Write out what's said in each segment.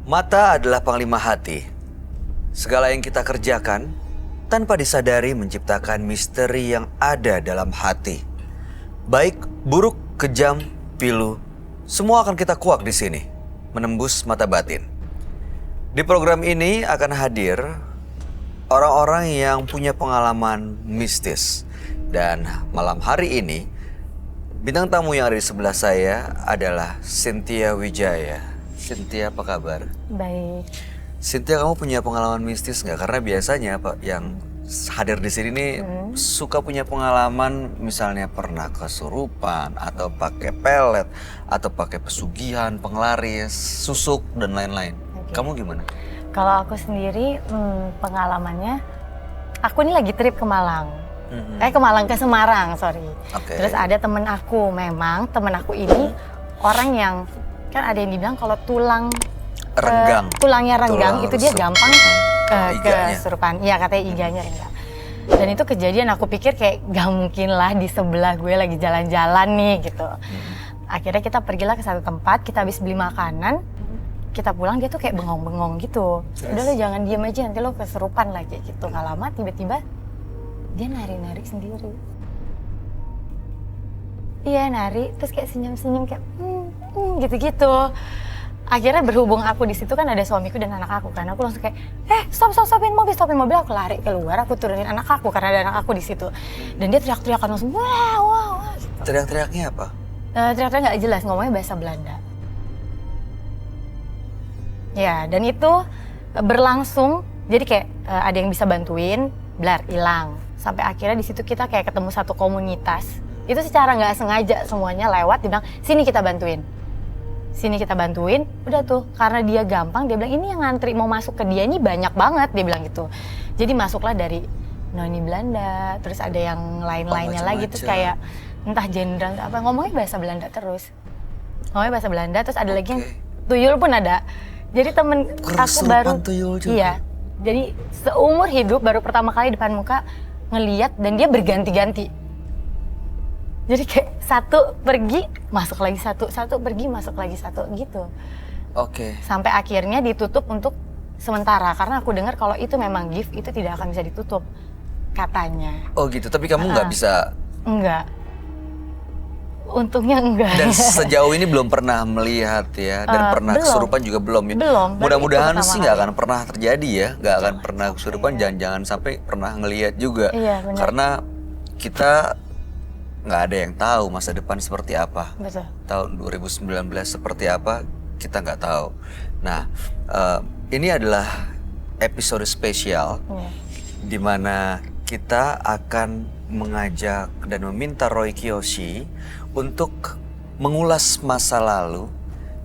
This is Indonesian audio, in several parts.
Mata adalah panglima hati. Segala yang kita kerjakan tanpa disadari menciptakan misteri yang ada dalam hati. Baik, buruk, kejam, pilu, semua akan kita kuak di sini, menembus mata batin. Di program ini akan hadir orang-orang yang punya pengalaman mistis. Dan malam hari ini, bintang tamu yang ada di sebelah saya adalah Cynthia Wijaya. Cynthia, apa kabar? Baik. Cynthia, kamu punya pengalaman mistis nggak? Karena biasanya Pak yang hadir di sini nih suka punya pengalaman, misalnya pernah kesurupan atau pakai pelet atau pakai pesugihan, penglaris, susuk dan lain-lain. Kamu gimana? Kalau aku sendiri pengalamannya, aku ini lagi trip ke Malang. Ke Malang, ke Semarang, sorry. Terus ada temen aku, memang temen aku ini orang yang, kan ada yang dibilang kalau tulangnya renggang itu dia gampang kesurupan. Iya, katanya iganya renggang. Dan itu kejadian, aku pikir kayak gak mungkin lah di sebelah gue lagi jalan-jalan nih gitu. Akhirnya kita pergilah ke satu tempat, kita habis beli makanan, kita pulang dia tuh kayak bengong-bengong gitu. Udah lo jangan diem aja, nanti lo kesurupan lagi gitu. Gak lama tiba-tiba dia nari-nari sendiri. Iya nari, terus kayak senyum-senyum kayak gitu-gitu. Akhirnya berhubung aku di situ kan ada suamiku dan anak aku kan, aku langsung kayak stopin mobil, aku lari keluar, aku turunin anak aku karena ada anak aku di situ. Dan dia teriak-teriakan langsung wah gitu. Teriak-teriaknya apa? Teriak-teriaknya nggak jelas, ngomongnya bahasa Belanda. Ya, dan itu berlangsung, jadi kayak ada yang bisa bantuin, blar, hilang. Sampai akhirnya di situ kita kayak ketemu satu komunitas. Itu secara nggak sengaja semuanya lewat, dia bilang, sini kita bantuin. Udah tuh, karena dia gampang, dia bilang, ini yang ngantri mau masuk ke dia ini banyak banget, dia bilang gitu. Jadi masuklah dari noni Belanda, terus ada yang lain-lainnya lagi, terus kayak entah jenderal apa, ngomongnya bahasa Belanda terus. Terus ada lagi yang tuyul pun ada. Jadi temen aku baru, iya, jadi seumur hidup baru pertama kali depan muka ngeliat dan dia berganti-ganti. Jadi kayak satu pergi, masuk lagi satu pergi, masuk lagi satu gitu. Sampai akhirnya ditutup untuk sementara, karena aku dengar kalau itu memang gift, itu tidak akan bisa ditutup, katanya. Oh gitu, tapi kamu nggak bisa? Enggak. Untungnya enggak. Dan sejauh ini belum pernah melihat ya, dan pernah kesurupan juga belum ya? Belum. Mudah-mudahan sih nggak akan pernah terjadi ya, nggak akan pernah kesurupan, jangan sampai pernah ngelihat juga. Iya, benar. Karena kita nggak ada yang tahu masa depan seperti apa. Betul. Tahun 2019 seperti apa, kita nggak tahu. Nah, ini adalah episode spesial di mana kita akan mengajak dan meminta Roy Kiyoshi untuk mengulas masa lalu,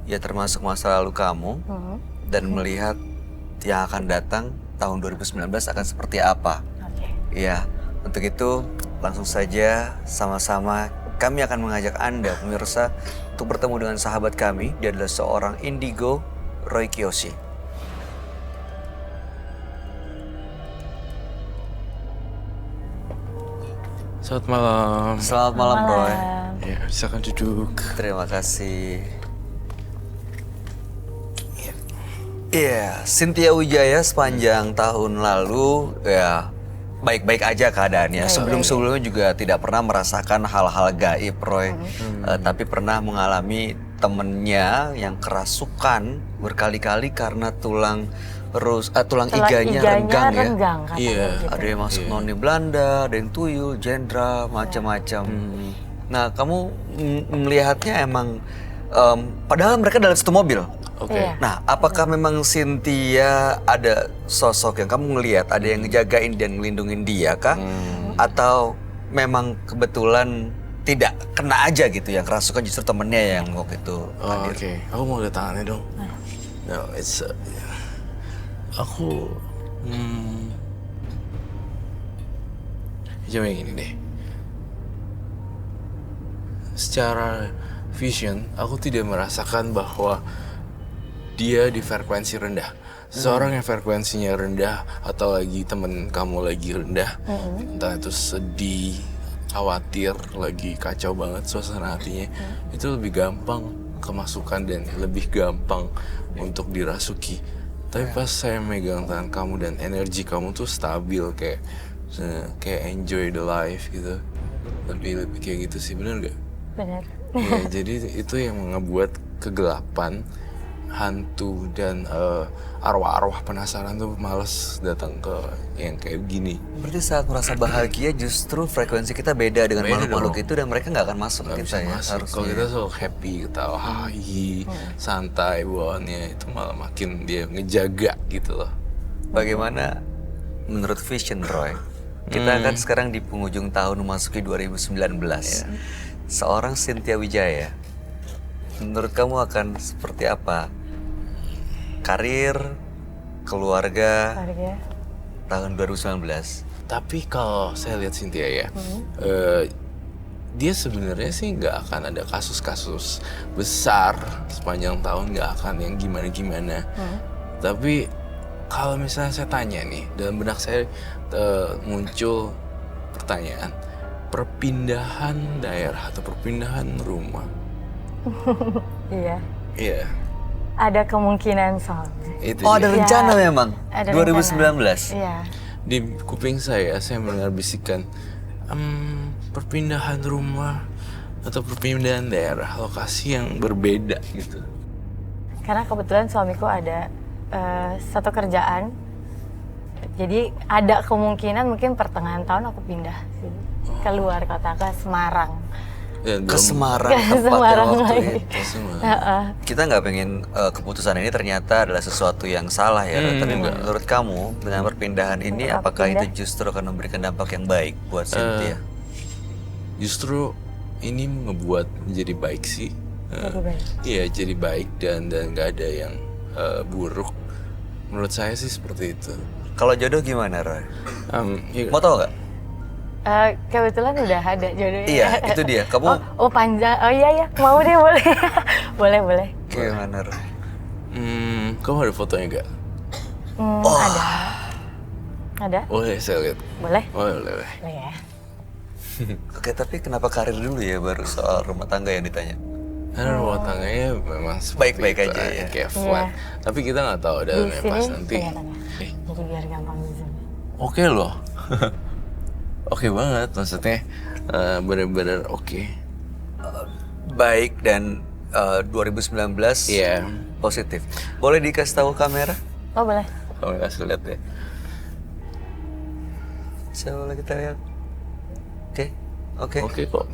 ya termasuk masa lalu kamu, dan melihat yang akan datang tahun 2019 akan seperti apa. Ya, untuk itu langsung saja sama-sama kami akan mengajak Anda pemirsa untuk bertemu dengan sahabat kami. Dia adalah seorang indigo, Roy Kiyoshi. Selamat malam. Selamat malam, Roy. Ya, silakan duduk. Terima kasih. Iya, Cynthia Wijaya sepanjang tahun lalu ya baik-baik aja keadaannya. Sebelum-sebelumnya juga tidak pernah merasakan hal-hal gaib, Roy. Tapi pernah mengalami temennya yang kerasukan berkali-kali karena tulang iganya renggang ya. Iya. Gitu. Ada yang masuk noni Belanda, ada yang tuyul, jenderal, macam-macam. Nah, kamu melihatnya emang, padahal mereka dalam satu mobil. Nah, apakah memang Cynthia ada sosok yang kamu ngelihat, ada yang ngejagain dan ngelindungin dia kah? Atau memang kebetulan tidak kena aja gitu, yang kerasukan justru temennya yang waktu itu hadir? Aku mau lihat tangannya dong. No, it's aku coba yang ini deh. Secara vision, aku tidak merasakan bahwa dia di frekuensi rendah. Seseorang yang frekuensinya rendah atau lagi temen kamu lagi rendah, entah itu sedih, khawatir, lagi kacau banget suasana hatinya, itu lebih gampang kemasukan dan lebih gampang untuk dirasuki. Tapi pas saya megang tangan kamu dan energi kamu tuh stabil, kayak enjoy the life gitu. Lebih kayak gitu sih, bener gak? Benar. Ya, jadi itu yang ngebuat kegelapan, hantu dan arwah-arwah penasaran tuh males datang ke yang kayak gini. Berarti saat merasa bahagia justru frekuensi kita beda dengan Beda makhluk-makhluk dong. itu dan mereka nggak akan masuk Gak ke bisa kita ya masuk. harusnya. Kalau kita selalu happy, ketawa, santai bawaannya, itu malah makin dia ngejaga gitu loh. Bagaimana menurut Vision Roy? Kita kan sekarang di penghujung tahun memasuki 2019. Seorang Cynthia Wijaya, menurut kamu akan seperti apa? Karir, keluarga, Keluarga. tahun 2019. Tapi kalau saya lihat Cynthia ya, dia sebenarnya sih nggak akan ada kasus-kasus besar sepanjang tahun, nggak akan yang gimana-gimana. Tapi kalau misalnya saya tanya nih, dalam benak saya muncul pertanyaan, perpindahan daerah atau perpindahan rumah. Iya. Iya, Ada kemungkinan soalnya. itu Oh, ada dia. rencana memang? Ada 2019? Iya. Di kuping saya mendengar bisikan, perpindahan rumah atau perpindahan daerah, lokasi yang berbeda gitu. Karena kebetulan suamiku ada satu kerjaan. Jadi ada kemungkinan mungkin pertengahan tahun aku pindah sih. Keluar kota ke Semarang. Dan Ke belum- Semarang Ke tepatnya Semarang waktu lagi. itu. Heeh. Kita nggak pengen keputusan ini ternyata adalah sesuatu yang salah ya. Tapi menurut kamu dengan perpindahan ini Untuk apakah pindah? itu justru akan memberikan dampak yang baik buat Cynthia? Justru ini ngebuat menjadi baik sih. Jadi baik. Iya, jadi baik dan nggak ada yang buruk. Menurut saya sih seperti itu. Kalau jodoh gimana, Roy? Ya, Mau tau nggak? Kebetulan udah ada jodohnya. Iya, itu dia. Kamu Oh panjang. Oh iya mau deh boleh. boleh. gimana, Roy? kamu ada fotonya nggak? Ada. Ada? Boleh saya lihat. Boleh? Boleh. Boleh ya. Oke, tapi kenapa karir dulu ya baru soal rumah tangga yang ditanya? Karena rumah tangganya memang seperti Baik-baik itu, aja ya. kayak flat. Tapi kita nggak tahu Di dalamnya sini pas nanti. kelihatannya. Jadi biar gampang di zoom. Oke loh. Oke banget, maksudnya bener-bener oke. Baik dan 2019 Iya. positif. Boleh dikasih tahu kamera? Oh boleh. Kamu kasih lihat ya. Coba kita lihat. Oke. Oke kok.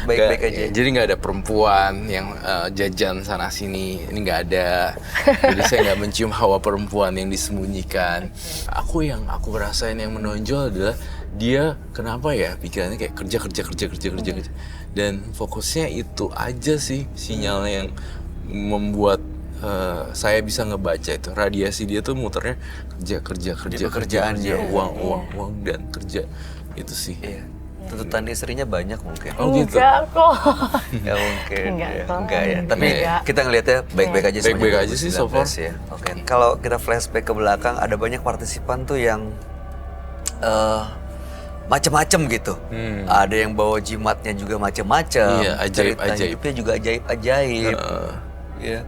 Baik-baik Nggak- aja. ya, jadi nggak ada perempuan yang jajan sana sini. Ini nggak ada. Jadi saya nggak mencium hawa perempuan yang disembunyikan. Yang aku rasain yang menonjol adalah dia kenapa ya pikirannya kayak kerja. Dan fokusnya itu aja sih sinyalnya yang membuat saya bisa ngebaca itu. Radiasi dia tuh muternya kerja, pekerjaan dia. uang dan kerja itu sih. Iya. Tuntutan istrinya banyak mungkin. Oh gitu. Enggak kok. Ya mungkin. Enggak, ya. kok. Enggak ya. Tapi Enggak. kita ngelihatnya baik-baik aja semuanya. Baik-baik aja sih, so far. 2019 ya. Oke. Kalau kita flashback ke belakang ada banyak partisipan tuh yang macam-macam gitu. Ada yang bawa jimatnya juga macam-macam. Iya, ajaib-ajaib. Cerita hidupnya juga ajaib-ajaib. Ya.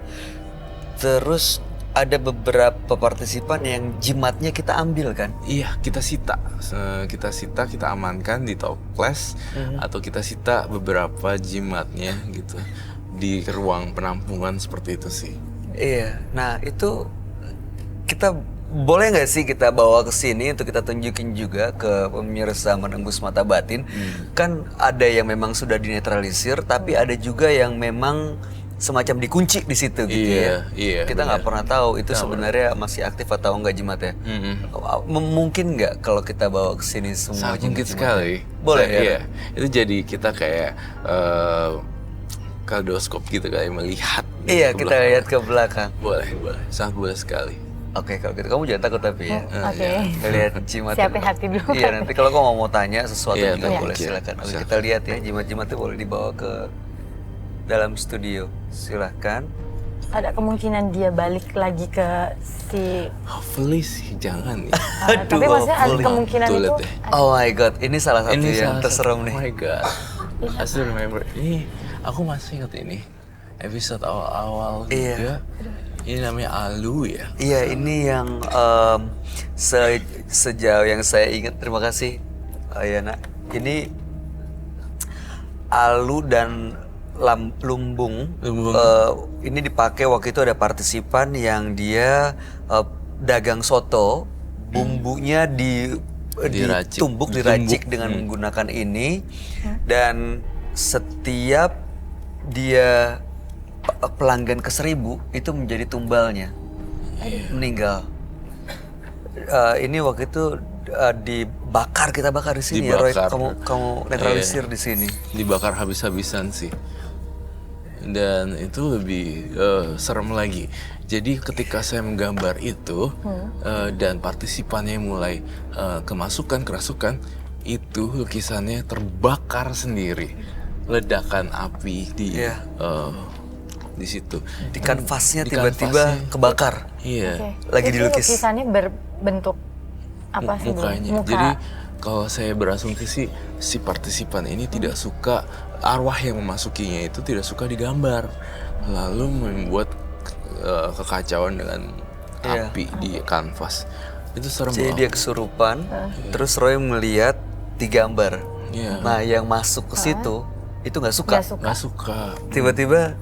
Terus ada beberapa partisipan yang jimatnya kita ambil kan? Iya, kita sita, kita amankan di toples atau kita sita beberapa jimatnya gitu di ruang penampungan seperti itu sih. Iya. Nah itu kita boleh nggak sih kita bawa ke sini untuk kita tunjukin juga ke pemirsa Menembus Mata Batin? Kan ada yang memang sudah dinetralisir, tapi ada juga yang memang semacam dikunci di situ gitu ya. Iya, Kita nggak pernah tahu itu sebenarnya masih aktif atau enggak jimatnya. Mungkin nggak kalau kita bawa ke sini semua Sangat mungkin jimat-jimatnya? sekali. Boleh ya? Iya, itu jadi kita kayak kaleidoskop gitu kayak melihat. Iya, ke kita belakang. lihat ke belakang. Boleh, sangat boleh sekali. Oke, kalau gitu kamu jangan takut tapi ya. Oke. Kita lihat jimat. Siapin hati dulu. Iya, nanti kalau kamu mau tanya sesuatu Iya, juga iya. boleh silakan. Oke, kita lihat ya jimat-jimatnya boleh dibawa ke dalam studio. Silakan. Ada kemungkinan dia balik lagi ke si. Hopefully sih jangan ya. Aduh, Tapi maksudnya ada hopefully. kemungkinan Tuh, itu. lihat deh. Oh my god, ini salah satu yang salah terserem satu- nih. Oh my god. I still remember. Ini aku masih ingat ini. episode awal-awal Iya. juga. Ini namanya Alu ya. Iya, ini yang sejauh yang saya ingat, terima kasih Yana. Ini Alu dan Lumbung. Ini dipakai waktu itu ada partisipan yang dia dagang soto, bumbunya ditumbuk, diracik dengan menggunakan ini, dan setiap dia pelanggan ke 1000 itu menjadi tumbalnya, meninggal. Ini waktu itu kita bakar di sini ya, Roy. Kamu netralisir di sini. Dibakar habis-habisan sih. Dan itu lebih serem lagi. Jadi ketika saya menggambar itu dan partisipannya mulai kerasukan, itu lukisannya terbakar sendiri. Ledakan api di situ. Di kanvasnya tiba-tiba kebakar. Iya. Lagi Itu dilukis. lukisannya berbentuk apa sih? Mukanya. Muka. Jadi kalau saya berasumsi sih si partisipan ini tidak suka, arwah yang memasukinya itu tidak suka digambar, lalu membuat kekacauan dengan api di kanvas. Itu serem Jadi banget. dia kesurupan, terus Roy melihat digambar. Iya. Nah, yang masuk ke situ itu nggak suka. Nggak suka. Tiba-tiba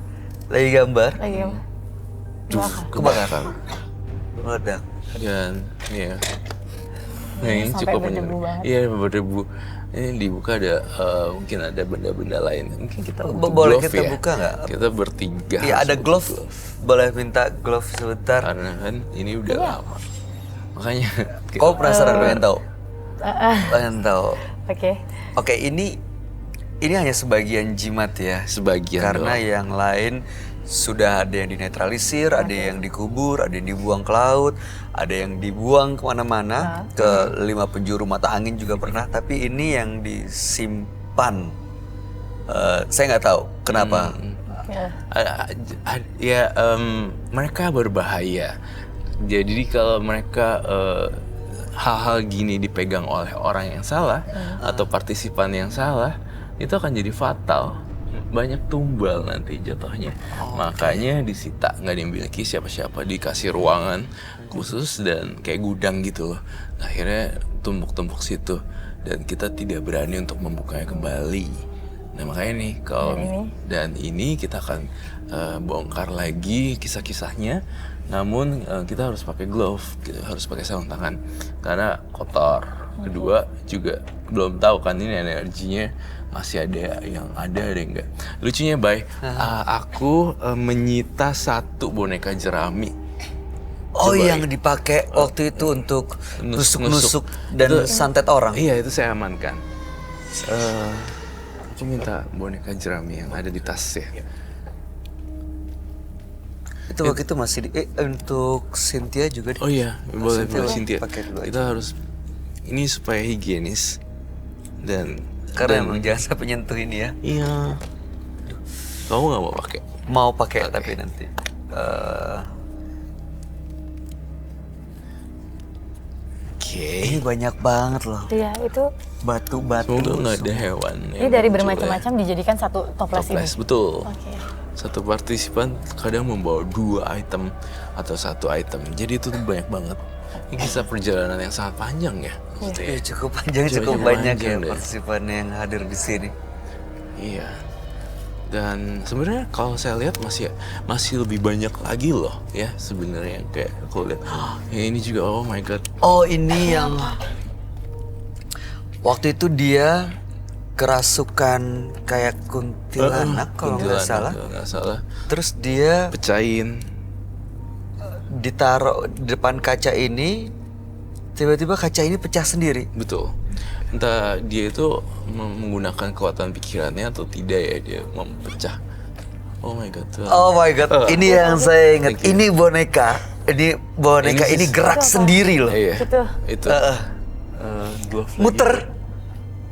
lagi gambar, Lagi kebakar, meledak. Dan ya, nah, ini Sampai cukup berdebu menyedihkan. banget. Iya, berdebu. Ini dibuka ada mungkin ada benda-benda lain. Mungkin kita butuh Boleh glove kita ya. buka nggak? Kita bertiga. Iya, harus ada butuh glove. Boleh minta glove sebentar. Karena kan ini udah lama. Makanya Kau penasaran pengen tahu? Pengen tahu. Oke. Oke, ini hanya sebagian jimat ya. sebagian Karena doang. yang lain sudah ada yang dinetralisir, ada yang dikubur, ada yang dibuang ke laut, ada yang dibuang kemana-mana, ke 5 penjuru mata angin juga pernah. Tapi ini yang disimpan. Saya nggak tahu kenapa. Mereka berbahaya. Jadi kalau mereka hal-hal gini dipegang oleh orang yang salah atau partisipan yang salah, itu akan jadi fatal. Banyak tumbal nanti jatuhnya. Makanya disita, nggak dimiliki siapa-siapa, dikasih ruangan khusus dan kayak gudang gitu loh. Akhirnya tumpuk-tumpuk situ dan kita tidak berani untuk membukanya kembali. Nah makanya nih kalau dan ini kita akan bongkar lagi kisah-kisahnya. Namun kita harus pakai glove, kita harus pakai sarung tangan karena kotor. Kedua juga belum tahu kan ini energinya masih ada yang enggak. Lucunya aku menyita 1 boneka jerami. Oh, Coba yang dipakai waktu itu untuk nusuk-nusuk dan santet orang. Iya, itu saya amankan. Aku minta boneka jerami yang ada di tas ya. Itu waktu itu masih untuk Cynthia juga. Oh iya, boleh Cynthia Cynthia. pakai dulu aja. Kita harus ini supaya higienis dan Karena emang jangan sampai nyentuh ini ya. iya. Kamu nggak mau pakai? Mau pakai tapi nanti. Ini banyak banget loh. Iya, itu Batu-batu. Semoga nggak ada hewan. ini dari bermacam-macam dijadikan satu toples ini. Toples, betul. Oke. Satu partisipan kadang membawa 2 item atau 1 item. Jadi itu tuh banyak banget. Ini kisah perjalanan yang sangat panjang ya. Maksudnya. Iya, cukup panjang, cukup Cukup banyak ya panjang deh. partisipan yang hadir di sini. Iya. Dan sebenarnya kalau saya lihat masih lebih banyak lagi loh ya sebenarnya kayak aku lihat ya ini juga oh my god. Oh, ini yang waktu itu dia kerasukan kayak kuntilanak kalau nggak salah. Kalau nggak salah. Terus dia Pecahin. ditaruh di depan kaca ini, tiba-tiba kaca ini pecah sendiri. Betul. Entah dia itu menggunakan kekuatan pikirannya atau tidak ya dia mempecah. Oh my god. Tuhan. Oh my god, ini yang saya ingat. Thank you. Ini boneka, ini gerak sendiri loh. Iya. Itu. Itu. Glove lagi. Muter.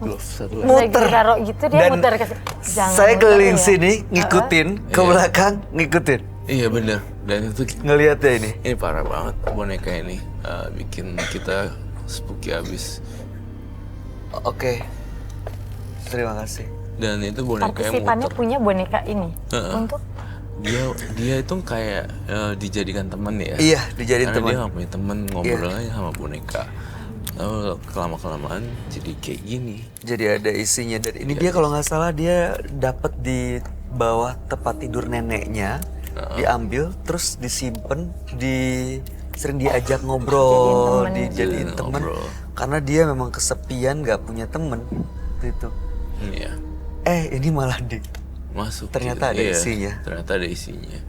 Glove satu lagi. Muter. Lagi taruh gitu dia Dan muter ke jangan saya muter keliling ya. sini ngikutin ke Iya. belakang ngikutin. Iya benar. Dan itu Ngeliatnya ini. ini parah banget boneka ini bikin kita spooky abis. Oke. Terima kasih. Dan itu boneka yang Partisipannya muter. punya boneka ini Heeh. untuk dia itu kayak dijadikan teman ya. Iya, dijadiin Karena teman. dia nggak punya teman, ngobrol aja sama boneka. Lalu kelama-kelamaan jadi kayak gini. Jadi ada isinya, dan ini dia kalau nggak salah dia dapat di bawah tempat tidur neneknya, diambil terus disimpan, sering diajak ngobrol, dijadiin temen, ngobrol. karena dia memang kesepian, nggak punya temen gitu. Iya. Ini malah Masuk ternyata gitu. ada Iya, isinya. ternyata ada isinya.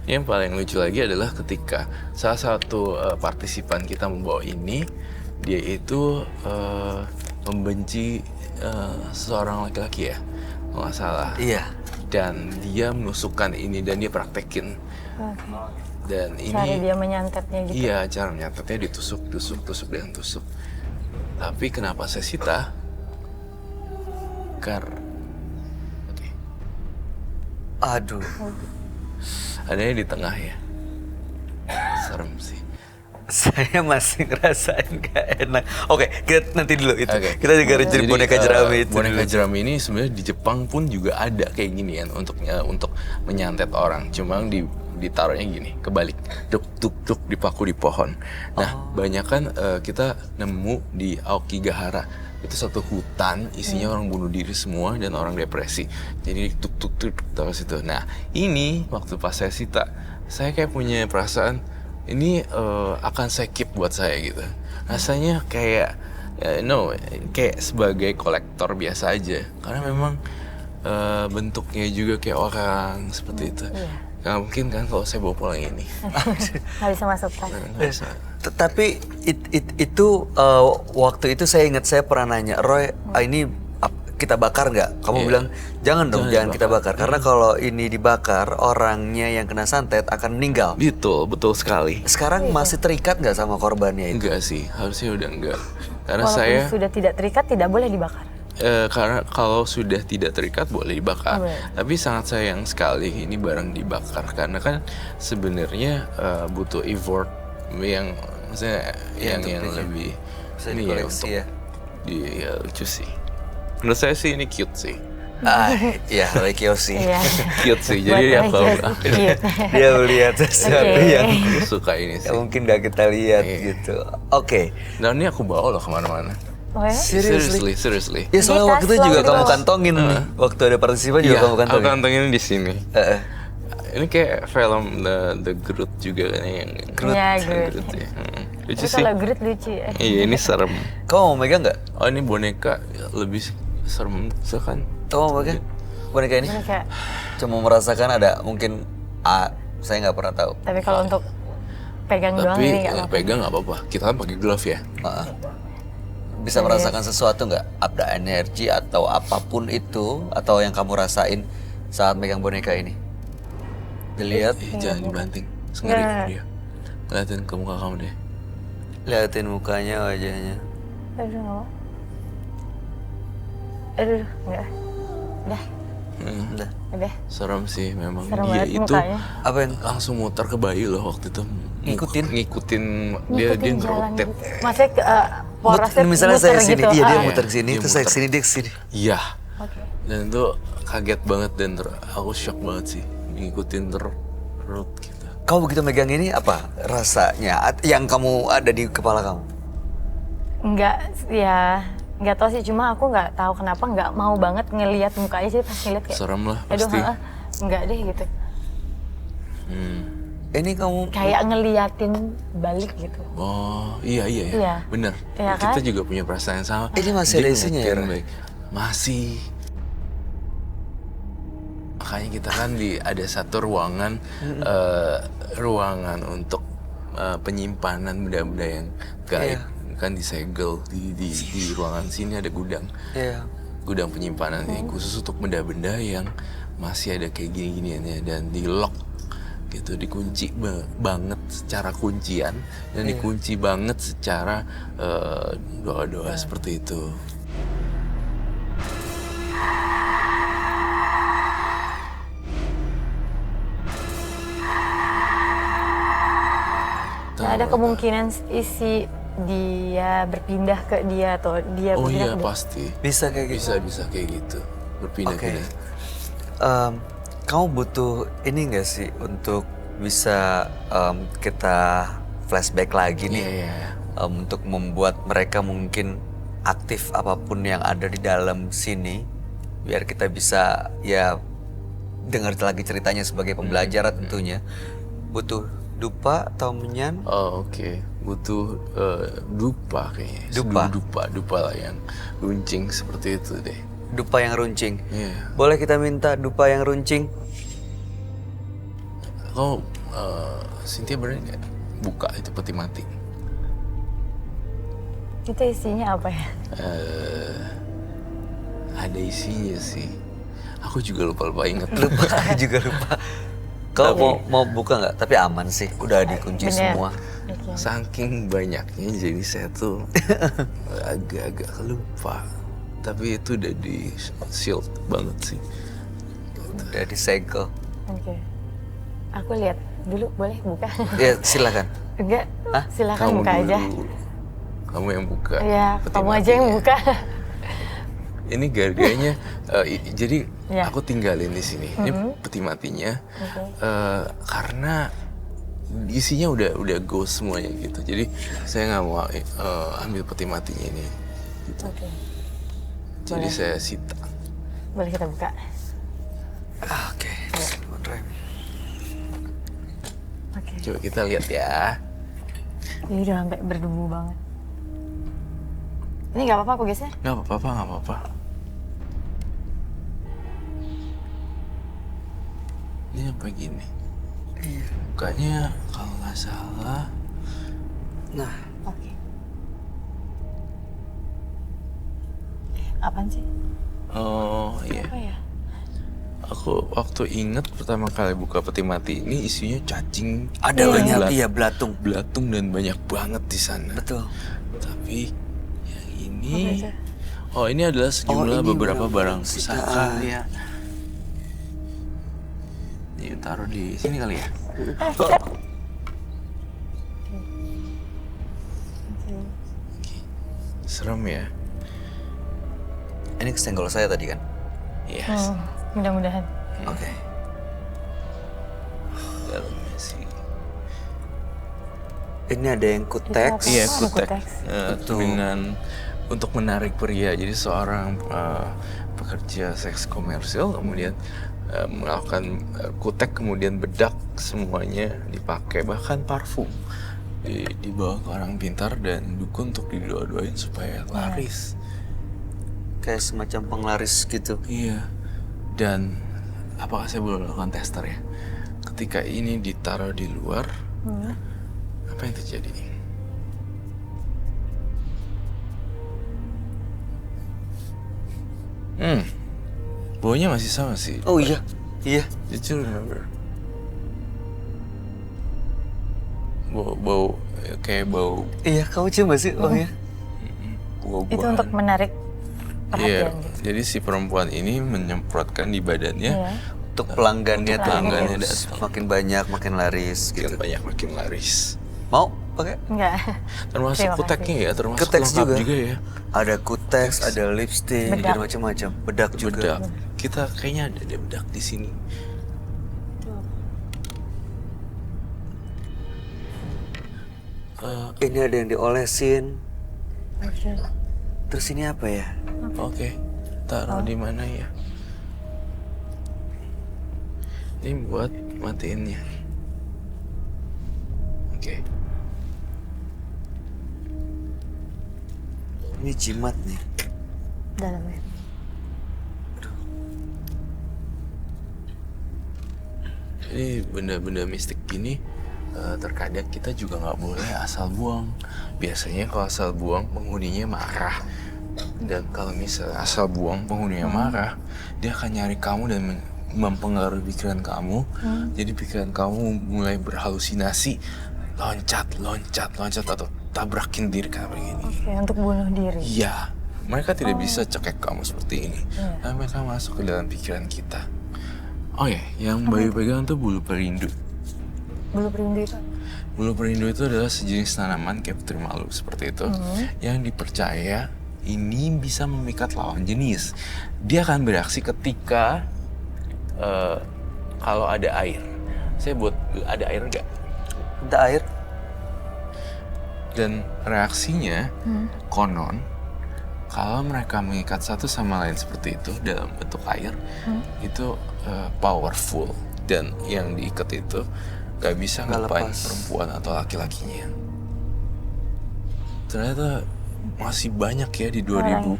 Yang paling lucu lagi adalah ketika salah satu partisipan kita membawa ini, dia itu membenci seorang laki-laki ya, kalau nggak salah. Iya. Dan dia menusukkan ini dan dia praktekin. Dan Cara ini dia menyantetnya gitu. iya, cara menyantetnya ditusuk dan tusuk. Tapi kenapa saya sita? Oke. Aduh. Adanya di tengah ya. Serem sih. Saya masih ngerasain gak enak. Oke, kita nanti dulu itu. Oke. Kita juga Jadi, boneka jerami itu. boneka dulu. jerami ini sebenarnya di Jepang pun juga ada kayak gini kan untuk menyantet orang. Cuma ditaruhnya gini, kebalik, duk duk duk dipaku di pohon. Nah, banyak kan kita nemu di Aokigahara. Itu satu hutan isinya orang bunuh diri semua dan orang depresi. Jadi tuk tuk tuk taruh situ. Nah, ini waktu pas saya sita, saya kayak punya perasaan ini akan saya keep buat saya gitu. Rasanya kayak kayak sebagai kolektor biasa aja. Karena memang bentuknya juga kayak orang seperti itu. Nggak mungkin kan kalau saya bawa pulang ini. Nggak bisa masuk kan. Nggak bisa. Tapi itu waktu itu saya ingat saya pernah nanya, Roy, ini kita bakar nggak? Kamu bilang jangan dong, jangan kita bakar. Karena kalau ini dibakar, orangnya yang kena santet akan meninggal. Betul sekali. Sekarang masih terikat nggak sama korbannya itu? Enggak sih, harusnya udah enggak. Karena Walaupun saya sudah tidak terikat, tidak boleh dibakar. karena kalau sudah tidak terikat boleh dibakar. Boleh. Tapi sangat sayang sekali ini barang dibakar karena kan sebenarnya butuh effort yang maksudnya yang lebih Bisa ini ya dikoleksi untuk ya. ya lucu sih. Menurut saya sih ini cute sih. Ya, Roy Kiyoshi. Iya. Cute sih. Buat Jadi Roy aku Kiyoshi, cute. Dia melihat sesuatu Oke. yang suka ini sih. mungkin nggak kita lihat Iya. gitu. Oke. Dan ini aku bawa loh kemana-mana. Oh ya? Seriously. Ya soalnya Ini waktu itu tas juga lo kamu terus. kantongin nih. Waktu ada partisipan juga Iya, kamu aku kantongin. kantongin di sini. Heeh. Ini kayak film The Groot juga kan yang Iya, Groot. Groot ya. Lucu Tapi sih. kalau Groot lucu ya. Iya, ini serem. Kamu mau megang nggak? Oh, ini boneka lebih serem kan? Kamu mau megang boneka ini? Ini kayak, Cuma merasakan ada mungkin saya nggak pernah tahu. tapi kalau untuk pegang doang Tapi ini nggak apa-apa. pegang nggak apa-apa. Kita kan pakai glove ya. Heeh. Bisa merasakan sesuatu nggak? Ada energi atau apapun itu, atau yang kamu rasain saat megang boneka ini? Dilihat, Jangan dibanting. Sengeri Nggak. dia. Liatin ke muka kamu deh. liatin mukanya, wajahnya. Aduh, nggak mau. Aduh, enggak. Udah, Udah. udah. Serem sih memang. Serem Dia banget itu mukanya. Apa yang langsung muter ke bayi loh waktu itu. Ngikutin? Ngikutin dia Ngikutin jalan ngerotet. gitu. Maksudnya porasnya misalnya saya muter kesini, gitu. iya dia Ah. muter kesini, Dia terus saya muter. kesini, dia kesini. Iya. Oke. Dan itu kaget banget dan aku shock banget sih ngikutin terus gitu. Kamu begitu megang ini apa rasanya? Yang kamu ada di kepala kamu? Enggak, ya nggak tahu sih. Cuma aku nggak tahu kenapa nggak mau banget ngelihat mukanya sih pas ngeliat kayak. Serem lah Aduh, pasti. enggak deh gitu. Ini kamu Kayak ngeliatin balik gitu. Oh iya. Iya. Bener. Iya Kita kan? juga punya perasaan yang sama. Ini masih Dia ada isinya ya, ngeliatin Ra? baik. Masih. Makanya kita kan ada satu ruangan ruangan untuk penyimpanan benda-benda yang gaib. Kan disegel di ruangan sini ada gudang. Iya. Gudang penyimpanan ini khusus untuk benda-benda yang masih ada kayak gini-giniannya dan di lock gitu, dikunci banget secara kuncian dan dikunci banget secara doa-doa seperti itu. Nah, ada kemungkinan isi dia berpindah ke dia atau dia Oh berpindah iya ke dia. pasti Bisa kayak gitu. bisa kayak gitu Oke. berpindah-pindah. Kamu butuh ini nggak sih untuk bisa kita flashback lagi nih, Iya. untuk membuat mereka mungkin aktif apapun yang ada di dalam sini, biar kita bisa ya dengar lagi ceritanya sebagai pembelajaran tentunya. Butuh dupa atau menyan? Oh, oke. Butuh dupa kayaknya. Dupa? Sebelum dupa lah yang runcing seperti itu deh. Dupa yang runcing. Iya. Boleh kita minta dupa yang runcing? Kau, Cynthia berani nggak buka itu peti mati? Itu isinya apa ya? Ada isinya sih. Aku juga lupa inget. Lupa juga lupa. Kau mau buka nggak? Tapi aman sih, udah dikunci Bener. semua. Oke. Saking banyaknya jadi saya tuh agak-agak lupa. Tapi itu udah di shield banget sih. Udah disegel. Oke. Aku lihat dulu, boleh buka? Ya silakan. Enggak, Hah? silakan buka dulu. aja. Kamu yang buka. Iya, peti kamu aja yang matinya. buka. Ini garganya, jadi Ya. aku tinggalin di sini. Ini peti matinya, karena isinya udah go semuanya gitu. Jadi saya nggak mau ambil peti matinya ini. Gitu. Oke, Jadi saya sita. boleh kita buka. Oke. Rem. Oke. Coba kita lihat ya. Ini udah sampai berdebu banget. Ini nggak apa-apa aku geser? Nggak apa-apa, nggak apa-apa. Ini apa gini? Bukanya kalau nggak salah. Nah, Oke. Apaan sih? Oh iya. Apa ya? Aku waktu inget pertama kali buka peti mati ini isinya cacing. ada Iya. banyak, Belat- iya belatung. belatung dan banyak banget di sana. Betul. Tapi yang Apa ini, itu? oh ini adalah sejumlah ini beberapa barang barang sitaan. pusaka ya. Ini taruh di sini kali ya. Serem ya. Ini kesenggol saya tadi kan? Yes. Mudah-mudahan. Oke. Dalamnya sih. Ini ada yang kuteks. Itu Iya, Oh, kutek. kuteks. Betul. Dengan untuk menarik pria. Jadi seorang pekerja seks komersil kemudian melakukan kutek, kemudian bedak, semuanya dipakai, bahkan parfum dibawa ke orang pintar dan dukun untuk didoa-doain supaya laris. Kayak semacam penglaris gitu. Iya. Dan apakah saya boleh melakukan tester ya? Ketika ini ditaruh di luar, apa yang terjadi? Baunya masih sama sih. Oh iya, iya. Did you remember? Bau kayak bau Iya, kamu cium gak sih wanginya? buah-buahan. Itu untuk menarik Iya, perhatian gitu. jadi si perempuan ini menyemprotkan di badannya. Iya. Untuk pelanggannya tuh pelanggannya terus datang. makin banyak, makin laris Makin gitu. banyak makin laris. Mau pakai? Enggak. Termasuk Terima kuteknya ya, termasuk Kuteks lengkap juga. ya. Ada kuteks, ada lipstick, Bedak. dan macam-macam. Bedak juga. Bedak. Kita kayaknya ada bedak di sini. Ini ada yang diolesin. Oke. Terus ini apa ya? Oke, taruh di mana ya? Ini buat matiinnya. Oke. Ini jimat nih. Dalamnya. Ini benda-benda mistik gini terkadang kita juga nggak boleh asal buang. Biasanya kalau asal buang penghuninya marah. Dan kalau misalnya asal buang penghuninya marah, dia akan nyari kamu dan mempengaruhi pikiran kamu. Jadi pikiran kamu mulai berhalusinasi, loncat atau tabrakin diri kayak begini. Oke, untuk bunuh diri. Iya, mereka tidak bisa cekek kamu seperti ini. Tapi mereka masuk ke dalam pikiran kita. Oh ya, yang Bayu pegang tuh bulu perindu. Bulu perindu itu. Bulu perindu itu adalah sejenis tanaman kayak putri malu seperti itu, yang dipercaya ini bisa memikat lawan jenis. Dia akan bereaksi ketika kalau ada air. Saya buat ada air nggak? Ada air. Dan reaksinya konon kalau mereka mengikat satu sama lain seperti itu dalam bentuk air itu powerful, dan yang diikat itu gak bisa ngapain perempuan atau laki-lakinya. Ternyata masih banyak ya di 2000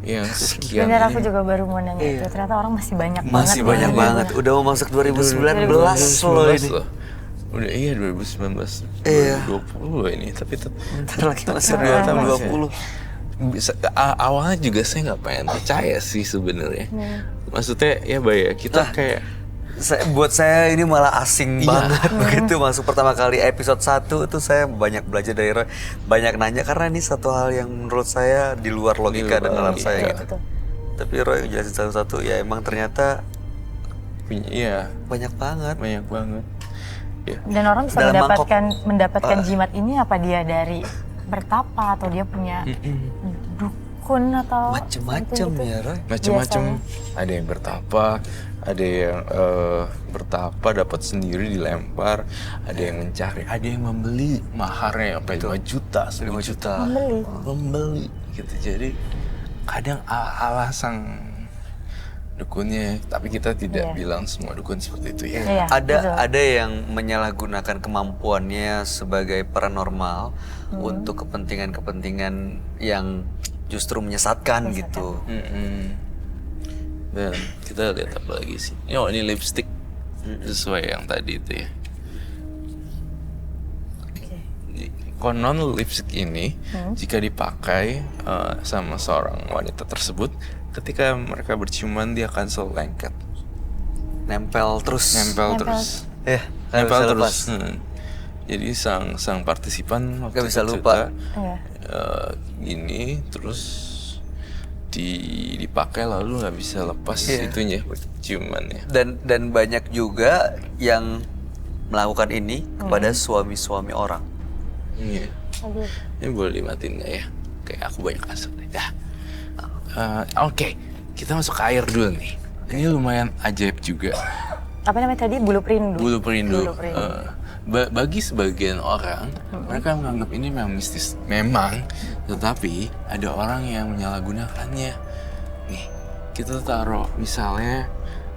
yang sekian Bener, ini. aku juga baru mau nanya itu. Ternyata orang masih banyak banget. Masih banyak banget. Udah mau masuk 2019 loh ini. Udah iya 2019, Iya. 2020 loh ini, tapi Bentar lagi masuk Ternyata 2020. Awalnya juga saya nggak pengen percaya sih sebenarnya. Maksudnya ya Bay, kita kayak Buat saya ini malah asing Iya. banget begitu masuk pertama kali episode 1 itu saya banyak belajar dari Roy, banyak nanya karena ini satu hal yang menurut saya di luar logika dan nalar saya gitu. Betul. Tapi Roy jelasin satu-satu ya emang ternyata punya, iya banyak banget. banyak banget. Ya. Dan orang bisa Dalam mendapatkan jimat ini apa dia dari bertapa atau dia punya dukun atau Macem-macem gitu. ya Roy. Macam-macam. Ada yang bertapa, ada yang bertapa dapat sendiri dilempar, ada yang mencari, ada yang membeli maharnya sampai 5 juta, 10 juta. Membeli gitu. Jadi kadang alasan dukunnya, tapi kita tidak bilang semua dukun seperti itu ya. Iya, betul. Ada yang menyalahgunakan kemampuannya sebagai paranormal untuk kepentingan-kepentingan yang justru menyesatkan gitu. Dan kita lihat apa lagi sih? Oh, ini lipstick sesuai yang tadi itu ya. Konon lipstick ini jika dipakai sama seorang wanita tersebut, ketika mereka berciuman dia akan selalu lengket, Nempel terus. nempel terus, Ya, nggak nempel bisa terus. lepas. Jadi sang partisipan waktu Nggak bisa itu lupa. Iya. gini terus dipakai lalu nggak bisa lepas itunya ciumannya. Dan banyak juga yang melakukan ini kepada suami-suami orang. Iya. Aduh. Ini boleh dimatiin nggak ya? Kayak aku banyak asap nih. Dah. Oke, kita masuk ke air dulu nih. Ini lumayan ajaib juga. Apa namanya tadi? Bulu perindu. Bulu perindu. Bulu perindu. Bagi sebagian orang, mereka menganggap ini memang mistis. Memang, tetapi ada orang yang menyalahgunakannya. Nih, kita taruh misalnya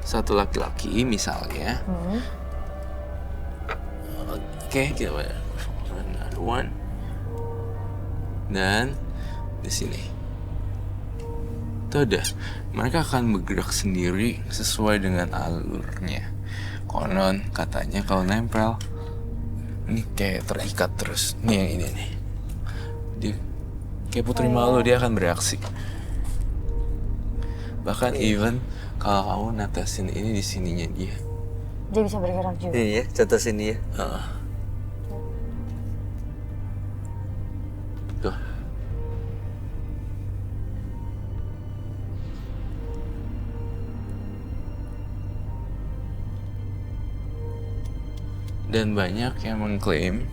satu laki-laki misalnya. Oke, kita another one. Dan di sini. Itu ada. Mereka akan bergerak sendiri sesuai dengan alurnya. Konon katanya kalau nempel ini kayak terikat terus. Ini yang ini nih. Dia kayak putri malu, dia akan bereaksi. Bahkan even kalau kamu netesin ini di sininya dia. Dia bisa bergerak juga. Ini ya, contoh sini ya. Tuh. Dan banyak yang mengklaim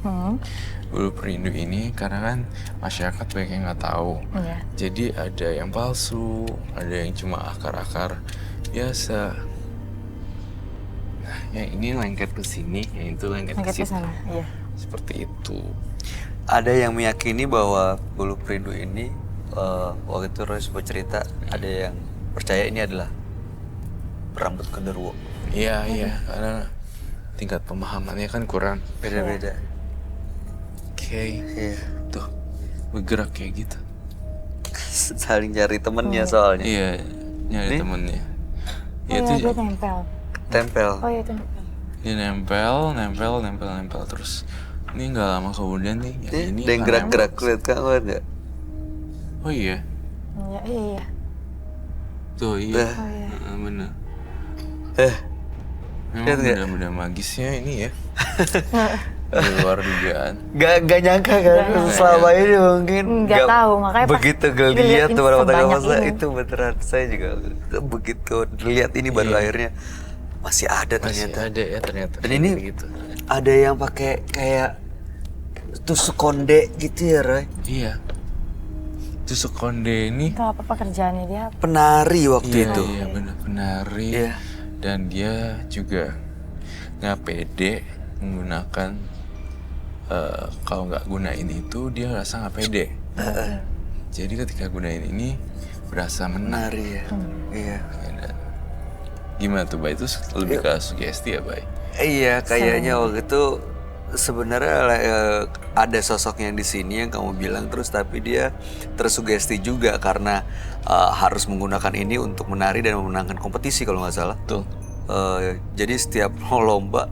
bulu perindu ini karena kan masyarakat banyak yang nggak tahu. Iya. Jadi ada yang palsu, ada yang cuma akar-akar biasa. Nah, yang ini lengket ke sini, yang itu lengket ke Lengket ke situ. sana. Iya. Seperti itu. Ada yang meyakini bahwa bulu perindu ini waktu itu Roy sempat cerita ada yang percaya ini adalah berambut genderuwo. Iya, iya, karena tingkat pemahamannya kan kurang. Beda-beda. Oke. Iya. Tuh, bergerak kayak gitu. Saling cari temennya soalnya. Iya, nyari Nih. temennya. Oh Ya, iya, dia nempel. Tempel. Oh iya, itu nempel. Dia nempel terus. Ini nggak lama kemudian nih, yang ini Ada yang akan gerak-gerak nempel. lihat kamu ada. Oh iya, Iya, iya. tuh iya, Dah. Oh iya. bener. Lihat Memang nggak? benda-benda magisnya ini ya, di luar dugaan. Gak nyangka kan selama ini mungkin Nggak tahu, makanya pas begitu dilihat lihat ini pertama kali sebanyak masa ini. itu beneran saya juga begitu lihat ini baru akhirnya masih ada Masih ternyata. ada ya ternyata. Dan ini gitu. ada yang pakai kayak tusuk konde gitu ya Roy. Iya. Tusuk konde ini. Itu apa pekerjaannya dia? Penari waktu Iya, itu. iya benar penari. Iya. Dan dia juga nggak pede menggunakan, kalau nggak gunain itu dia rasa nggak pede. Jadi ketika gunain ini berasa menang. Menari ya. Iya. Dan gimana tuh Bay? Itu lebih ke sugesti ya Bay? Iya, kayaknya waktu itu sebenarnya ada sosok yang di sini yang kamu bilang terus, tapi dia tersugesti juga karena harus menggunakan ini untuk menari dan memenangkan kompetisi kalau nggak salah. Tuh. Jadi setiap mau lomba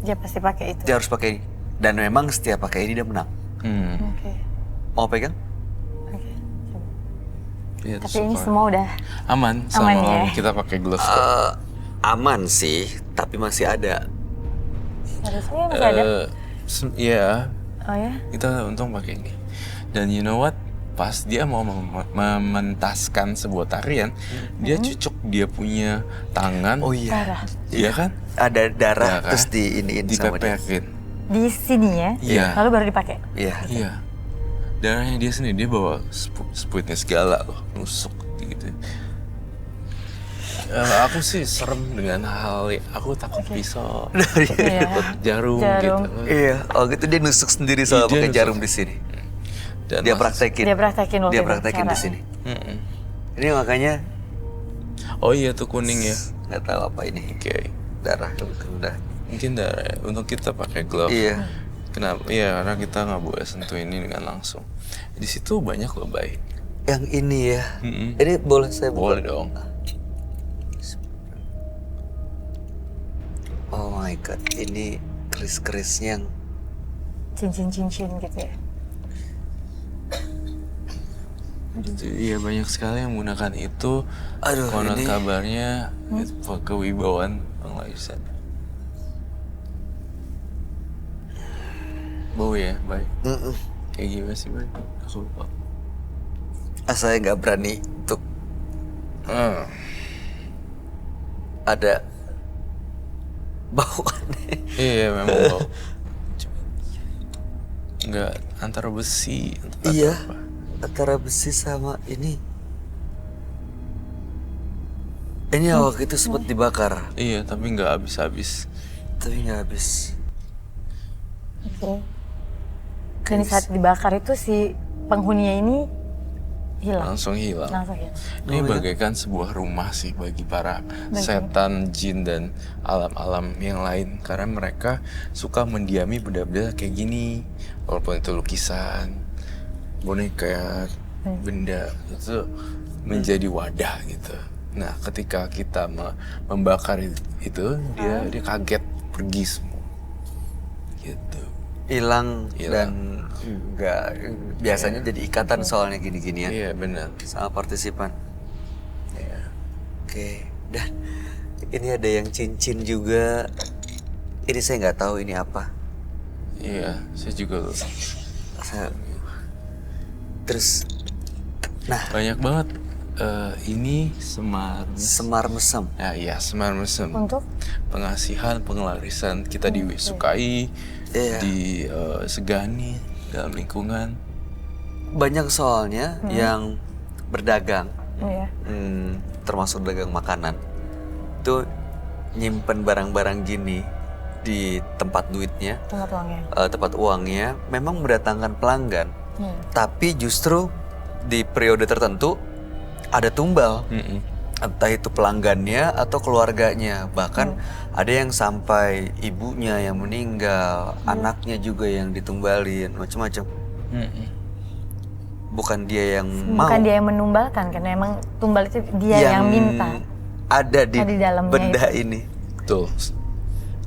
Dia pasti pakai itu. dia harus pakai ini. Dan memang setiap pakai ini dia menang. Oke. Mau pegang? Oke. Coba. Iya, Tapi so ini far. semua udah aman Aman sama ya? kita pakai gloves kok. Aman sih, tapi masih ada. harusnya masih ada. Iya, Oh ya? kita untung pakai ini. Dan you know what? Pas dia mau mementaskan sebuah tarian, dia cucuk dia punya tangan. Oh iya. Darah. Iya kan? Ada darah Ya kan? terus diiniin sama dia. Dipepekin. Di sini ya? Iya. Lalu baru dipakai? Iya. Iya. Darahnya dia sendiri, dia bawa spuitnya segala loh, nusuk gitu. Aku sih serem dengan hal, aku takut pisau, Iya. takut jarum Jarum. gitu. Iya, oh gitu dia nusuk sendiri soal Iya, dia pakai nusuk. jarum di sini. Dan Dia mas- praktekin. Dia praktekin waktu Dia itu praktekin di caranya. sini. Mm-mm. Ini makanya Oh iya tuh kuning ya. nggak tahu apa ini. Oke. Darah udah. Mungkin darah. Untuk kita pakai glove. Iya. Kenapa? Iya, karena kita nggak boleh sentuh ini dengan langsung. Di situ banyak loh baik. Yang ini ya. Mm-mm. Ini boleh saya buka? Boleh dong. Oh my god, ini keris-kerisnya yang Cincin-cincin gitu ya? Iya banyak sekali yang menggunakan itu. Aduh, Konon ini- kabarnya itu kewibawaan Bangladesh. Bau ya, baik. Kayak gimana sih, baik? Aku lupa. saya nggak berani untuk Ah, ada bau aneh. iya memang bau. Enggak antara besi. Antara Iya, apa. antara besi sama ini. Ini waktu itu sempat dibakar, Iya, tapi nggak habis-habis. tapi nggak habis. Oke. Dan saat dibakar itu si penghuninya ini hilang. Langsung hilang. Langsung hilang. Ini bagaikan sebuah rumah sih bagi para setan, jin, dan alam-alam yang lain. Karena mereka suka mendiami benda-benda kayak gini. Walaupun itu lukisan, boneka, benda itu menjadi wadah gitu. Nah, ketika kita membakar itu, dia kaget, pergi semua. Gitu. Hilang Hilang. dan nggak biasanya jadi ikatan soalnya gini-ginian Iya, benar. sama partisipan. Iya. Oke, dan ini ada yang cincin juga. Ini saya nggak tahu ini apa. Iya, saya juga lupa. Terus, nah Banyak banget. Ini semar. semar mesem. Ya, iya, semar mesem. Untuk? Pengasihan, pengelarisan kita disukai, Iya. disegani dalam lingkungan. Banyak soalnya yang berdagang, Iya. termasuk dagang makanan, itu nyimpen barang-barang gini di tempat duitnya, Tempat uangnya. tempat uangnya, memang mendatangkan pelanggan. Iya. Tapi justru di periode tertentu ada tumbal. Entah itu pelanggannya atau keluarganya, bahkan ada yang sampai ibunya yang meninggal, anaknya juga yang ditumbalin, macam-macam. Bukan dia yang mau, Bukan dia yang menumbalkan, karena emang tumbal itu dia yang minta. ada di Ada di dalamnya benda ini. Betul.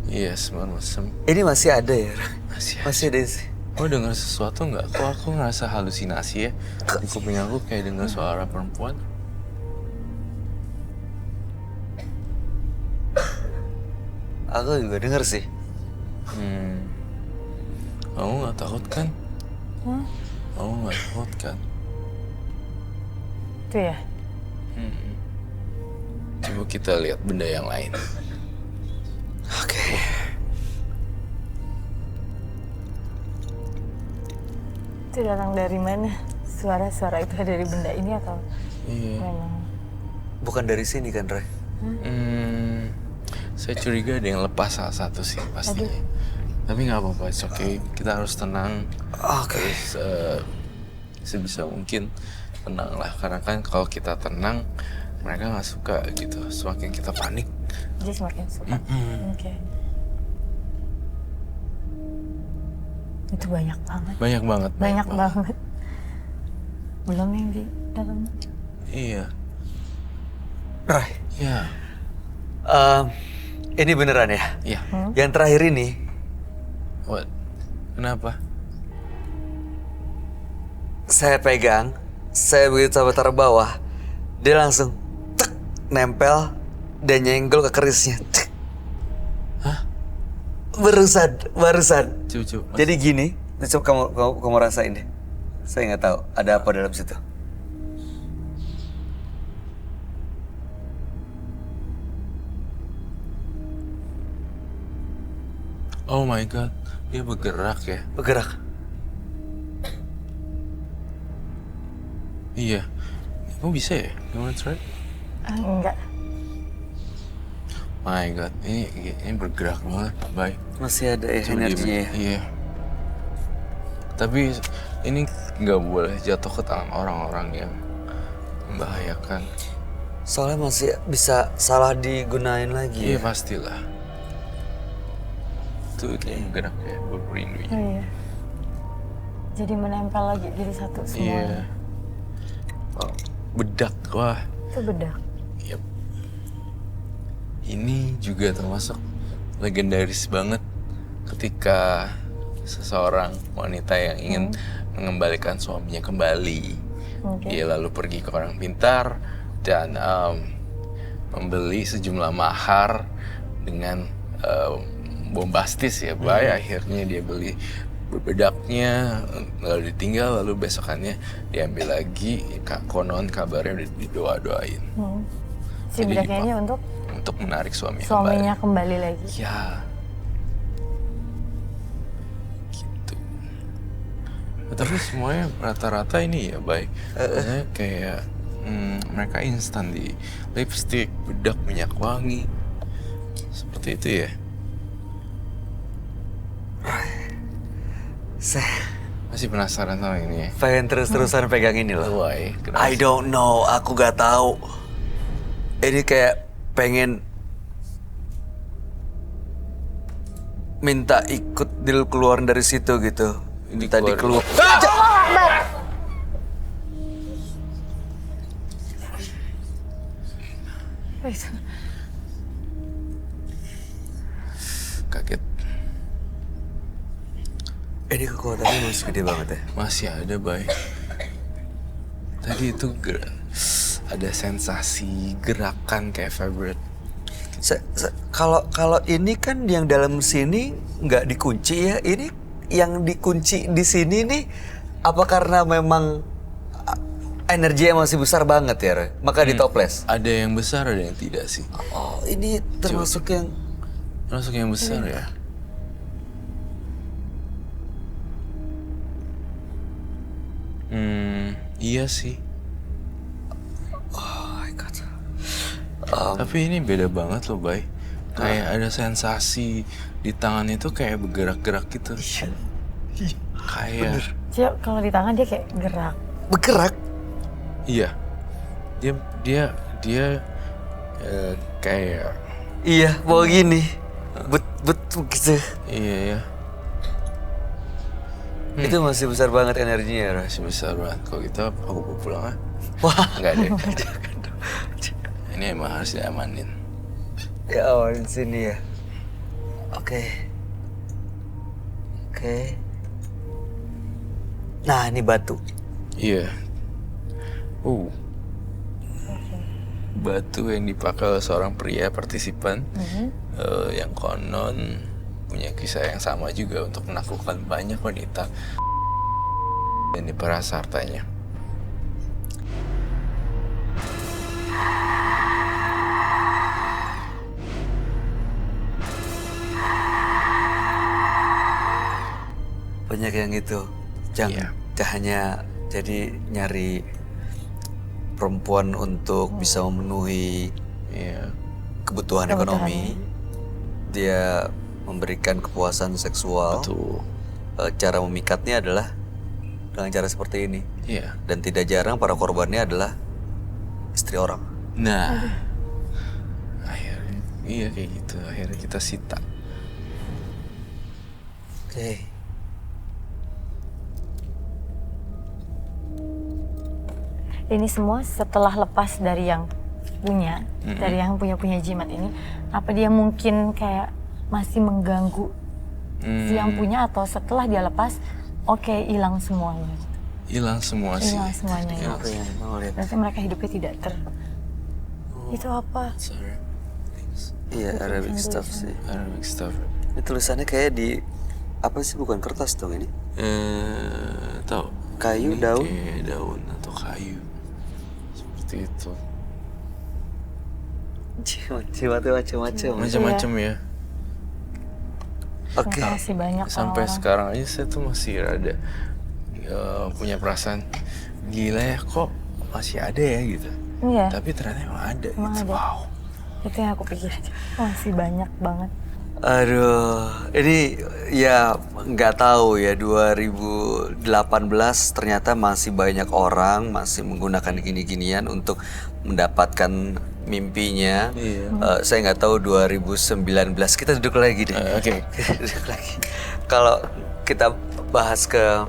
Iya, semar mesem. Ini masih ada ya? Masih. Masih ada sih. Oh, dengar sesuatu nggak? Kok aku ngerasa halusinasi ya? Di kuping aku kayak dengar suara perempuan. Aku juga denger sih. Kamu nggak takut kan? Kamu nggak takut kan? Itu ya. Coba kita lihat benda yang lain. Oke. Itu datang dari mana? Suara-suara itu dari benda ini atau Iya. memang? Bukan dari sini kan, Ray? Saya curiga ada yang lepas salah satu sih pastinya. Tapi nggak apa-apa, it's okay. Kita harus tenang. Oke. Terus sebisa mungkin tenang lah. Karena kan kalau kita tenang, mereka nggak suka gitu. Semakin kita panik. Dia semakin suka. Oke. Itu banyak banget. Banyak banget. Banyak banget. Belum yang di dalam. Iya. Ray, Iya. ini beneran ya? Iya. Yang terakhir ini, What? Kenapa? saya pegang, saya begitu sampai taruh bawah, dia langsung tek, nempel dan nyenggol ke kerisnya. Tek. Hah? Barusan. Coba. Jadi gini, coba kamu rasain deh. Saya nggak tahu ada apa dalam situ. Oh my god, dia bergerak ya? Bergerak. Iya. Kok bisa ya? You wanna try? Enggak. My god, ini bergerak banget, baik. Masih ada ya Coba energinya ya. Iya. Tapi ini nggak boleh jatuh ke tangan orang-orang yang membahayakan. Soalnya masih bisa salah digunain lagi Iya ya. pastilah. Itu bergerak ya, berindunya. Oh iya. Jadi menempel lagi jadi satu Iya. semuanya. Oh, bedak, wah. Itu bedak. Yep. Ini juga termasuk legendaris banget ketika seseorang wanita yang ingin mengembalikan suaminya kembali. Oke. Dia lalu pergi ke orang pintar dan membeli sejumlah mahar dengan bombastis ya, Bay. Akhirnya dia beli bedaknya, lalu ditinggal, lalu besokannya diambil lagi. Konon kabarnya udah didoa-doain. Si Jadi bedaknya ini untuk menarik suaminya kembali lagi. Ya. Gitu. Tapi semuanya rata-rata ini ya, Bay. Maksudnya kayak mereka instan di lipstick, bedak, minyak wangi. Seperti itu ya. Saya Masih penasaran sama ini ya? pengen terus-terusan pegang ini loh. Why? Kenapa? I don't know, aku gak tahu. Ini kayak pengen minta ikut keluar dari situ gitu. Minta dikeluar. Kaget. Ini kekuatannya masih gede banget ya. Masih ada, Bay. Tadi itu ada sensasi gerakan kayak vibrate. Kalau ini kan yang dalam sini nggak dikunci ya. Ini yang dikunci di sini nih apa karena memang energinya masih besar banget ya, Roy? Maka ditoples. Ada yang besar, ada yang tidak sih. Oh, ini termasuk yang Termasuk yang besar ya. Iya sih. oh my god. Tapi ini beda banget loh, Bay. Kayak ada sensasi di tangan itu kayak bergerak-gerak gitu. Kayak Dia kalau di tangan dia kayak gerak. Bergerak. iya. Dia kayak Iya, mau gini. Bet gitu. iya ya. Itu masih besar banget energinya, Roy. Masih besar banget. Kalau gitu aku mau pulang ah. Wah, Enggak deh. Ini emang harus diamanin. ya awal di sini ya. Oke. Nah, ini batu. Iya. Batu yang dipakai oleh seorang pria partisipan yang konon punya kisah yang sama juga untuk menaklukkan banyak wanita dan diperas hartanya. Banyak yang itu. Jangan hanya jadi nyari perempuan untuk bisa memenuhi Iya. kebutuhan ekonomi, dia memberikan kepuasan seksual. Betul. Cara memikatnya adalah dengan cara seperti ini. Iya. Dan tidak jarang para korbannya adalah istri orang. Nah, akhirnya iya kayak gitu. Akhirnya kita sita. Oke. Ini semua setelah lepas dari yang punya, dari yang punya jimat ini, apa dia mungkin kayak masih mengganggu si yang punya, atau setelah dia lepas, oke, hilang semuanya. Hilang semua sih. Hilang semuanya. Ya. Apa yang mau lihat? Berarti mereka hidupnya tidak Itu apa? Sorry. Iya, Arabic stuff sih. Arabic stuff. Ini tulisannya kayak di apa sih, bukan kertas dong ini? Tahu. Kayu, Ini daun? Kayak daun atau kayu. Seperti itu. Jimat macam-macam. Macam-macam ya. Oke. Masih banyak Sampai orang-orang. sekarang aja saya tuh masih rada punya perasaan gila ya, kok masih ada ya gitu. Iya. Tapi ternyata emang ada. Emang gitu. ada. Wow. Itu yang aku pikir. Masih banyak banget. Aduh, ini ya nggak tahu ya, 2018 ternyata masih banyak orang masih menggunakan gini-ginian untuk mendapatkan mimpinya. Iya. Saya nggak tahu 2019, kita duduk lagi deh. Oke. Duduk lagi. Kalau kita bahas ke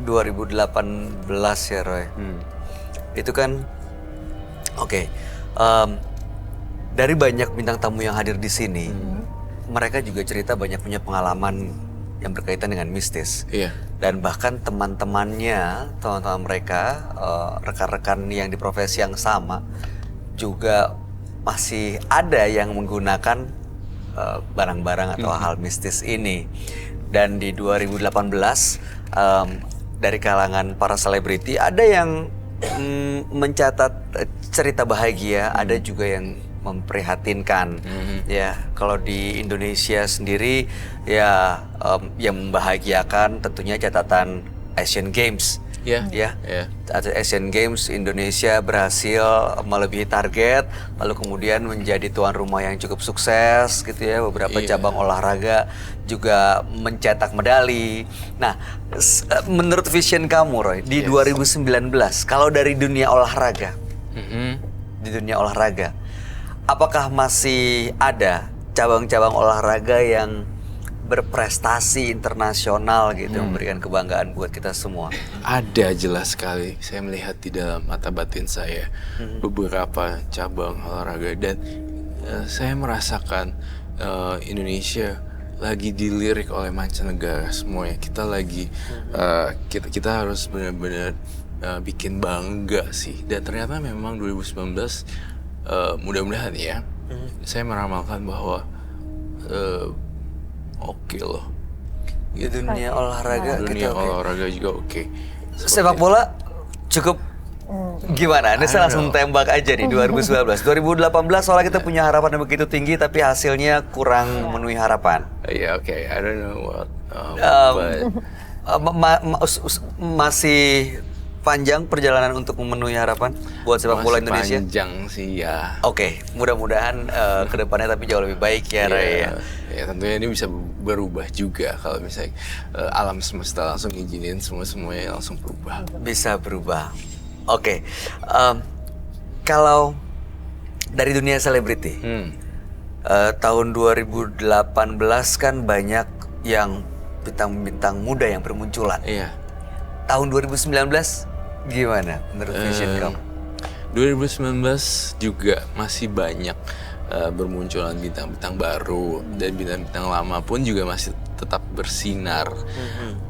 2018 ya Roy, itu kan oke. Dari banyak bintang tamu yang hadir di sini, mereka juga cerita banyak punya pengalaman yang berkaitan dengan mistis. Iya. Dan bahkan teman-temannya, teman-teman mereka, rekan-rekan yang di profesi yang sama, juga masih ada yang menggunakan barang-barang atau hal mistis ini. Dan di 2018, dari kalangan para selebriti, ada yang mencatat cerita bahagia, ada juga yang memprihatinkan. Ya, kalau di Indonesia sendiri ya yang membahagiakan tentunya catatan Asian Games. Iya. Ya, Iya. Asian Games Indonesia berhasil melebihi target, lalu kemudian menjadi tuan rumah yang cukup sukses gitu ya. Beberapa Iya. cabang olahraga juga mencetak medali. Nah, menurut vision kamu Roy di 2019, kalau dari dunia olahraga, di dunia olahraga, apakah masih ada cabang-cabang olahraga yang berprestasi internasional gitu, memberikan kebanggaan buat kita semua? Ada, jelas sekali. Saya melihat di dalam mata batin saya beberapa cabang olahraga, dan saya merasakan Indonesia lagi dilirik oleh mancanegara semuanya. Kita lagi kita harus benar-benar bikin bangga sih. Dan ternyata memang 2019 mudah-mudahan ya, saya meramalkan bahwa oke loh. Di dunia olahraga Dunia kita oke. olahraga juga oke. Sepak bola cukup gimana? Ini saya langsung tembak aja nih 2019. 2018 soalnya kita punya harapan yang begitu tinggi tapi hasilnya kurang memenuhi harapan. Yeah, okay. I don't know what. Masih panjang perjalanan untuk memenuhi harapan buat sepak bola Indonesia? Panjang sih ya. Oke, mudah-mudahan kedepannya tapi jauh lebih baik ya Ray ya. Ya tentunya ini bisa berubah juga kalau misalnya alam semesta langsung izinin semuanya langsung berubah. Bisa berubah. Oke, kalau dari dunia selebriti, tahun 2018 kan banyak yang bintang-bintang muda yang bermunculan. Iya. Tahun 2019 gimana menurut vision kamu? 2019 juga masih banyak bermunculan bintang-bintang baru, dan bintang-bintang lama pun juga masih tetap bersinar.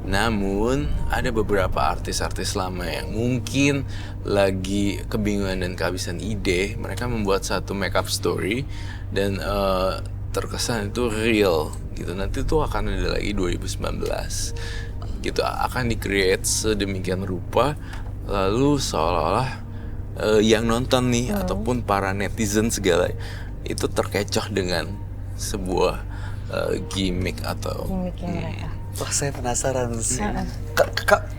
Namun ada beberapa artis-artis lama yang mungkin lagi kebingungan dan kehabisan ide. Mereka membuat satu makeup story dan terkesan itu real gitu. Nanti tuh akan ada lagi 2019 gitu, akan di-create sedemikian rupa, lalu seolah-olah yang nonton nih ataupun para netizen segala itu terkecoh dengan sebuah gimmick atau Gimmicknya mereka. Wah, saya penasaran sih.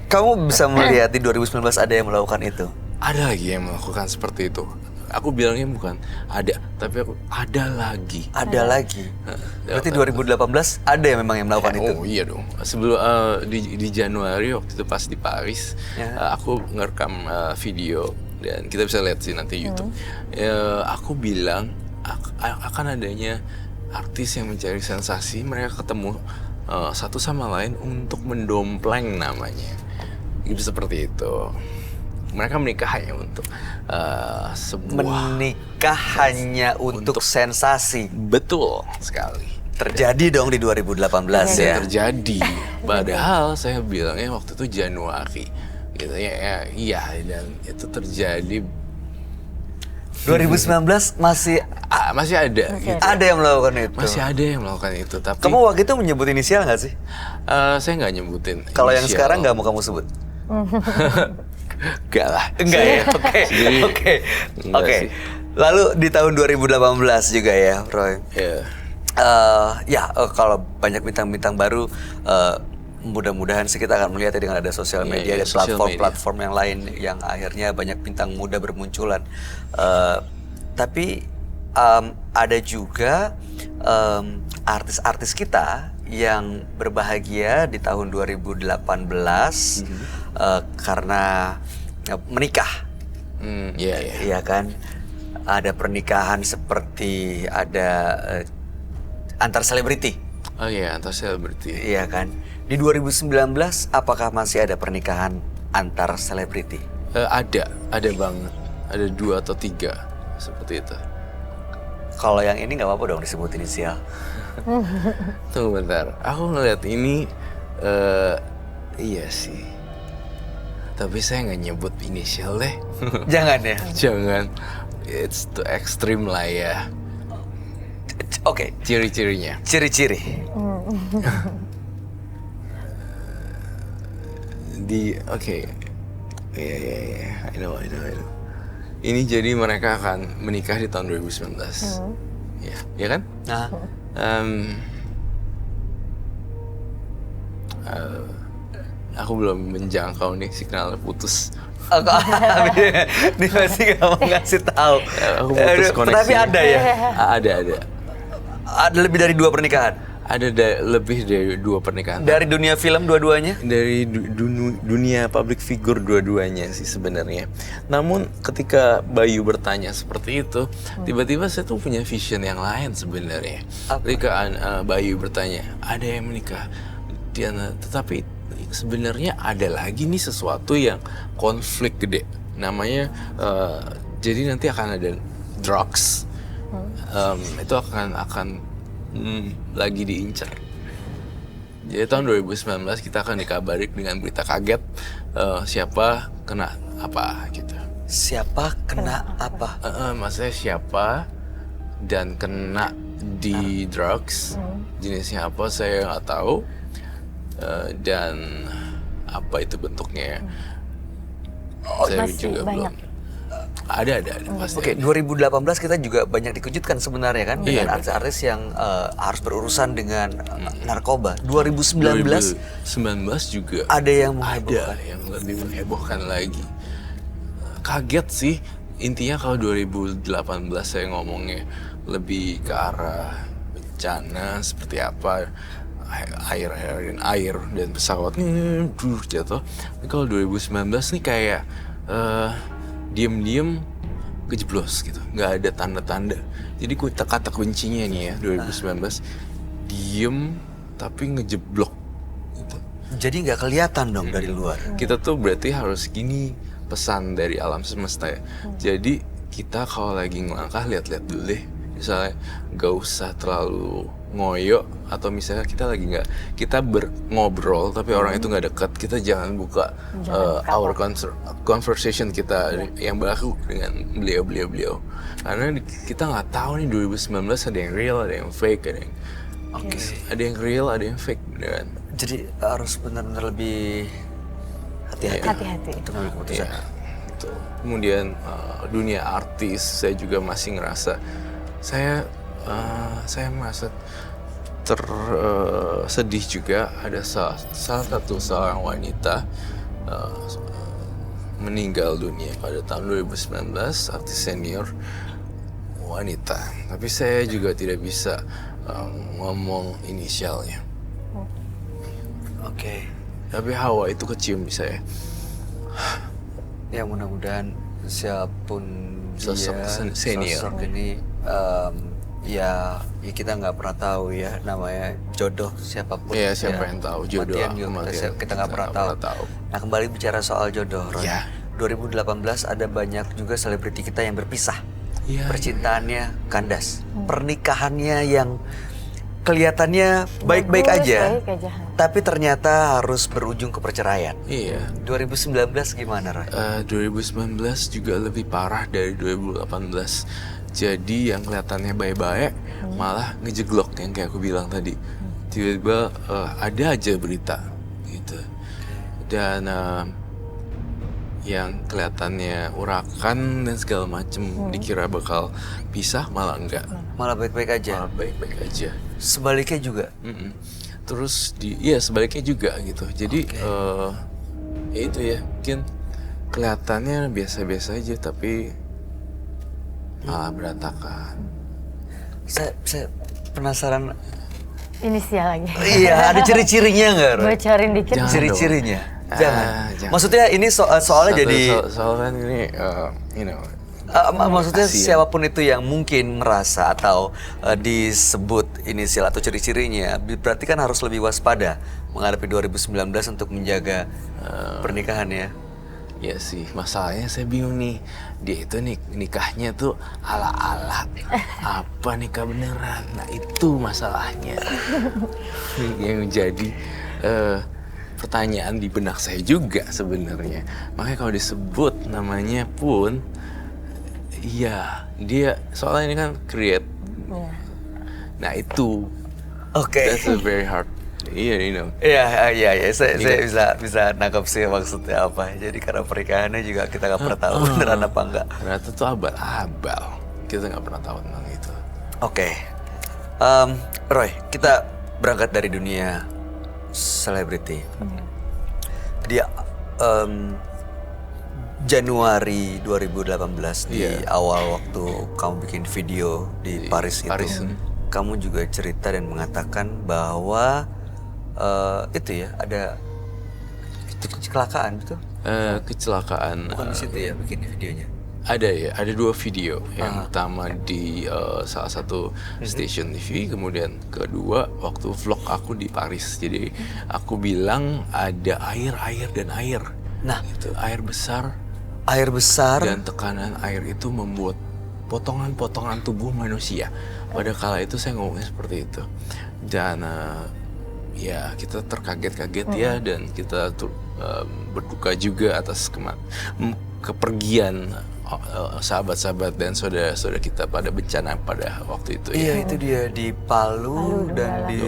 Kamu bisa melihat di 2019 ada yang melakukan itu? ada lagi yang melakukan seperti itu. Aku bilangnya bukan ada, tapi aku ada lagi. Ada lagi. Berarti 2018 ada yang memang yang melakukan itu. Oh iya dong. Sebelum di Januari waktu itu pas di Paris, aku ngerekam video dan kita bisa lihat sih nanti YouTube. Aku bilang akan adanya artis yang mencari sensasi, mereka ketemu satu sama lain untuk mendompleng namanya. Itu seperti itu. Mereka menikah hanya untuk sebuah Menikah hanya untuk sensasi. betul sekali. Terjadi dong di 2018 ya. Terjadi. Padahal saya bilangnya waktu itu Januari. Gitu ya, iya dan itu terjadi. 2019 masih Masih ada. Gitu. ada yang melakukan itu. Masih ada yang melakukan itu. Tapi Kamu waktu itu menyebut inisial nggak sih? saya nggak nyebutin. Kalau yang inisial. sekarang nggak mau kamu sebut? Enggak lah. Enggak ya? Oke. Jadi- Oke. Enggak Oke. sih. Lalu di tahun 2018 juga ya, Roy. Ya. Kalau banyak bintang-bintang baru, mudah-mudahan sih kita akan melihat ya dengan ada sosial media, Iya, ada sosial platform-platform yang lain yang akhirnya banyak bintang muda bermunculan. Tapi ada juga artis-artis kita yang berbahagia di tahun 2018 karena menikah. Iya. Iya kan, ada pernikahan seperti ada antar selebriti, Oh iya, antar selebriti. iya kan. Di 2019 apakah masih ada pernikahan antar selebriti? Ada banget. Ada 2 atau 3 seperti itu. Kalau yang ini nggak apa-apa dong disebut inisial. Tunggu bentar, aku ngeliat ini, iya sih. Tapi saya nggak nyebut inisial deh. Jangan ya. Jangan, it's too extreme lah ya. Oke, Ciri-cirinya. ciri-ciri. Oke. Iya, I know. Ini jadi mereka akan menikah di tahun 2019. Ya kan? Nah, Aku belum menjangkau nih signalnya putus. ini masih nggak mau ngasih tahu. Aku putus koneksi. Tapi ada ya. Ada. Ada lebih dari 2 pernikahan. Ada lebih dari 2 pernikahan. Dari dunia film dua-duanya. Dari dunia public figure dua-duanya sih sebenarnya. Namun ketika Bayu bertanya seperti itu, tiba-tiba saya tuh punya vision yang lain sebenarnya. Ketika Bayu bertanya, ada yang menikah, tetapi sebenarnya ada lagi nih sesuatu yang konflik gede. Namanya, jadi nanti akan ada drugs. Itu akan lagi diincar. Jadi tahun 2019 kita akan dikabari dengan berita kaget, siapa kena apa gitu. Siapa kena apa? Maksudnya siapa dan kena di drugs, jenisnya apa saya nggak tahu, dan apa itu bentuknya. Saya masih juga banyak. belum. Ada pasti. Oke, 2018 kita juga banyak dikejutkan sebenarnya kan Iya, dengan artis-artis yang harus berurusan dengan narkoba. 2019 juga ada yang ada menghebohkan. yang lebih menghebohkan lagi. Kaget sih, intinya kalau 2018 saya ngomongnya lebih ke arah bencana seperti apa, air dan pesawat jatuh. Tapi kalau 2019 nih kayak diem kejeblos gitu, nggak ada tanda-tanda. Jadi kata kuncinya nih ya 2019 diem tapi ngejeblok gitu. Jadi nggak kelihatan dong dari luar. Kita tuh berarti harus gini pesan dari alam semesta ya. Jadi kita kalau lagi ngelangkah lihat-lihat dulu deh. Misalnya nggak usah terlalu ngoyo, atau misalnya kita lagi nggak, kita ngobrol tapi orang itu nggak dekat, kita jangan buka our conversation kita yang baru dengan beliau karena kita nggak tahu nih 2019 ada yang real, ada yang fake, ada yang ada yang real, ada yang fake beneran. Jadi harus benar-benar lebih hati-hati untuk mengambil keputusan. Ya, gitu. Kemudian dunia artis saya juga masih ngerasa saya merasa sedih juga. Ada salah satu seorang wanita meninggal dunia pada tahun 2019, artis senior wanita. Tapi saya juga tidak bisa ngomong inisialnya. Oke. Tapi hawa itu kecium di saya. Ya mudah-mudahan siapapun Sosok dia, senior. sosok ini ya kita nggak pernah tahu ya namanya jodoh siapapun. Iya, siapa yang tahu jodoh Kematian juga kematian. kita nggak pernah tahu. Nah kembali bicara soal jodoh, Roy. Ya. 2018 ada banyak juga selebriti kita yang berpisah. Iya. Percintaannya kandas, pernikahannya yang kelihatannya baik-baik Bagus, aja, baik aja. tapi ternyata harus berujung ke perceraian. Iya. 2019 gimana, Roy? 2019 juga lebih parah dari 2018. Jadi yang kelihatannya baik-baik malah ngejeglok yang kayak aku bilang tadi. Tiba-tiba ada aja berita gitu. Dan yang kelihatannya urakan dan segala macem dikira bakal pisah malah enggak. Malah baik-baik aja. Malah baik-baik aja. Sebaliknya juga. Mm-mm. Terus sebaliknya juga gitu. Jadi ya itu ya, mungkin kelihatannya biasa-biasa aja tapi malah berantakan. Saya penasaran. Inisial lagi. Iya, ada ciri-cirinya nggak, Roy? Bocorin dikit. Jangan Ciri-cirinya. Jangan. jangan. Maksudnya ini soalnya jadi. Soalnya ini, Maksudnya kasihan. siapapun itu yang mungkin merasa atau disebut inisial atau ciri-cirinya, berarti kan harus lebih waspada menghadapi 2019 untuk menjaga pernikahannya. Ya sih, masalahnya saya bingung nih. Dia itu nikahnya tuh ala-ala. Apa nikah beneran? Nah itu masalahnya. Yang jadi pertanyaan di benak saya juga sebenarnya. Makanya kalau disebut namanya pun, iya dia soalnya ini kan create. Nah itu, Oke. that's a very hard. Iya, you know. Iya. Saya bisa nangkap sih maksudnya apa. Jadi karena pernikahannya juga kita nggak pernah tahu beneran apa enggak. Ternyata tuh abal-abal. Kita nggak pernah tahu tentang itu. Oke. Roy, kita berangkat dari dunia selebriti. Dia Januari 2018 di awal waktu kamu bikin video di Paris itu, kamu juga cerita dan mengatakan bahwa itu ya ada kecelakaan itu. Kecelakaan. Bukan di situ ya bikin videonya. Ada 2 video. Yang pertama di salah satu stasiun TV, kemudian kedua waktu vlog aku di Paris. Jadi aku bilang ada air dan air. Nah, itu air besar dan tekanan air itu membuat potongan-potongan tubuh manusia. Pada kala itu saya ngomongnya seperti itu. Dan ya kita terkaget-kaget ya, dan kita berduka juga atas kepergian sahabat-sahabat dan saudara-saudara kita pada bencana pada waktu itu. Iya, itu dia di Palu dan di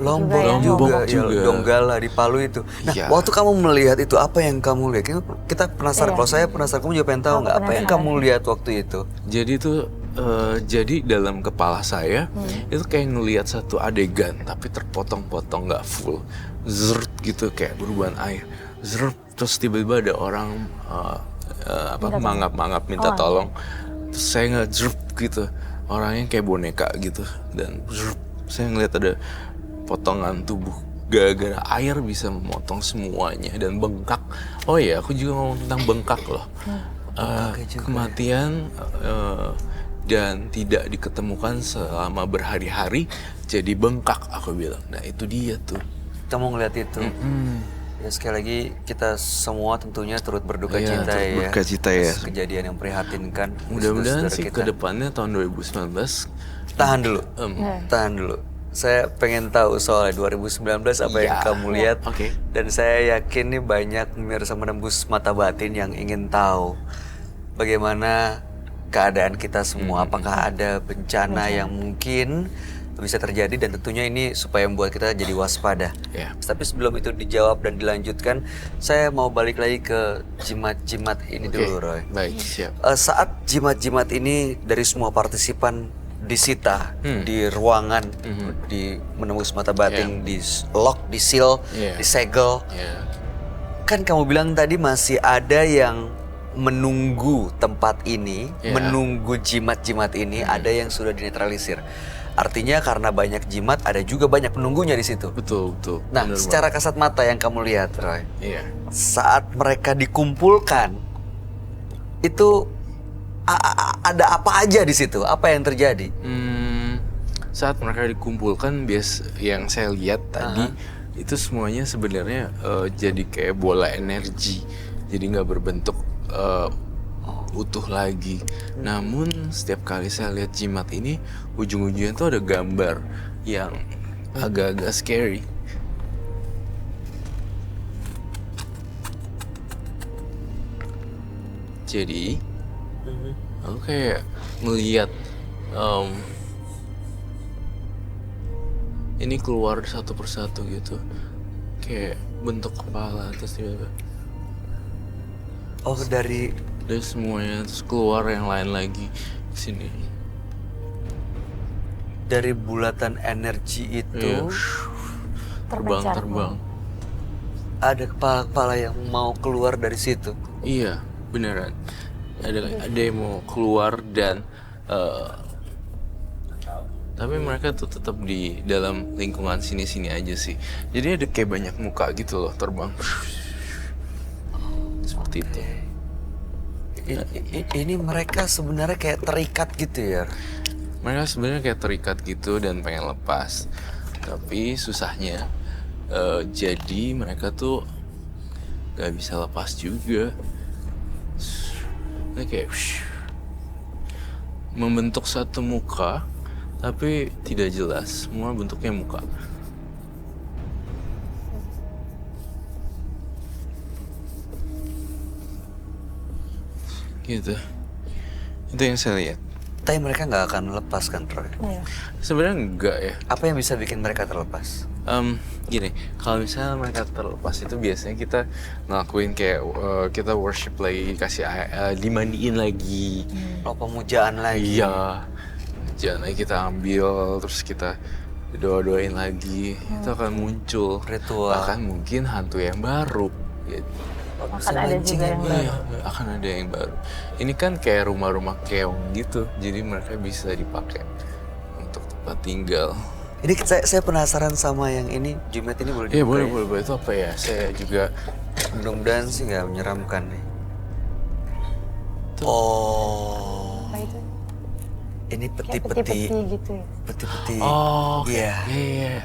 Lombok juga, juga. ya, Donggala di Palu itu. Nah, Iya. waktu kamu melihat itu apa yang kamu lihat? Kita penasaran. Kalau saya penasaran, kamu juga pengen tahu nggak apa yang kamu lihat waktu itu? Jadi itu jadi dalam kepala saya itu kayak ngelihat satu adegan tapi terpotong-potong, nggak full, zrrt gitu kayak berubahan air, zrrt, terus tiba-tiba ada orang mangap-mangap minta tolong, terus saya nge-zrrt gitu, orangnya kayak boneka gitu, dan zrrt, saya ngelihat ada potongan tubuh. Gara-gara air bisa memotong semuanya dan bengkak. Oh iya, aku juga ngomong tentang bengkak loh. Kematian dan tidak diketemukan selama berhari-hari, jadi bengkak aku bilang. Nah itu dia tuh. Kamu ngeliat itu? Ya sekali lagi kita semua tentunya turut berduka cita turut ya. berduka cita ya. Atas kejadian yang prihatinkan. Mudah-mudahan saudara sih kita. ke depannya tahun 2019. Tahan dulu. Saya pengen tahu soal 2019 apa yang kamu lihat. Oke. Dan saya yakin nih banyak pemirsa menembus mata batin yang ingin tahu bagaimana keadaan kita semua. Apakah ada bencana yang mungkin bisa terjadi, dan tentunya ini supaya membuat kita jadi waspada. Tapi sebelum itu dijawab dan dilanjutkan, saya mau balik lagi ke jimat-jimat ini dulu, Roy. Baik, siap. Saat jimat-jimat ini dari semua partisipan disita di ruangan, di menembus mata batin, di lock, di seal, disegel. Kan kamu bilang tadi masih ada yang menunggu tempat ini, Ya. menunggu jimat-jimat ini, ada yang sudah dinetralisir. Artinya karena banyak jimat, ada juga banyak penunggunya di situ. Betul. Nah, Bener secara kasat mata yang kamu lihat, Roy, banget. Iya. saat mereka dikumpulkan, itu ada apa aja di situ? Apa yang terjadi? Saat mereka dikumpulkan, yang saya lihat tadi itu semuanya sebenarnya jadi kayak bola energi, jadi nggak berbentuk utuh lagi. Namun setiap kali saya lihat jimat ini, ujung-ujungnya tuh ada gambar yang agak-agak scary. Jadi aku kayak ngeliat ini keluar satu persatu gitu, kayak bentuk kepala terus tiba-tiba Oh, dari semuanya terus keluar yang lain lagi sini. dari bulatan energi itu Iya. Terpencar. terbang. ada kepala-kepala yang mau keluar dari situ. Iya, beneran. Ada yang mau keluar dan tapi mereka tuh tetap di dalam lingkungan sini-sini aja sih. Jadi ada kayak banyak muka gitu loh terbang. Seperti itu. Ini mereka sebenarnya kayak terikat gitu ya. Mereka sebenarnya kayak terikat gitu dan pengen lepas. Tapi susahnya jadi mereka tuh gak bisa lepas juga. Ini kayak membentuk satu muka tapi tidak jelas, semua bentuknya muka. Gitu. Itu yang saya lihat. Tapi mereka nggak akan lepas kan, Troy? Iya. Sebenarnya enggak ya. Apa yang bisa bikin mereka terlepas? Gini, kalau misalnya mereka terlepas itu biasanya kita ngelakuin kayak kita worship lagi, kasih dimandiin lagi. Oh, pemujaan lagi. Iya, jangan lagi kita ambil terus kita doa-doain lagi, itu akan muncul Ritual. bahkan mungkin hantu yang baru. Gitu. Akan ada juga yang baru. Iya, akan ada yang baru. Ini kan kayak rumah-rumah keong gitu, jadi mereka bisa dipakai untuk tempat tinggal. Ini saya penasaran sama yang ini, jimat ini boleh Iya dibuka ya? boleh. Itu apa ya? Saya juga Mudah-mudahan sih nggak menyeramkan nih. Oh, Apa itu? ini Kayak peti-peti. peti-peti gitu ya. Peti-peti. Oh, oke. Iya. Iya.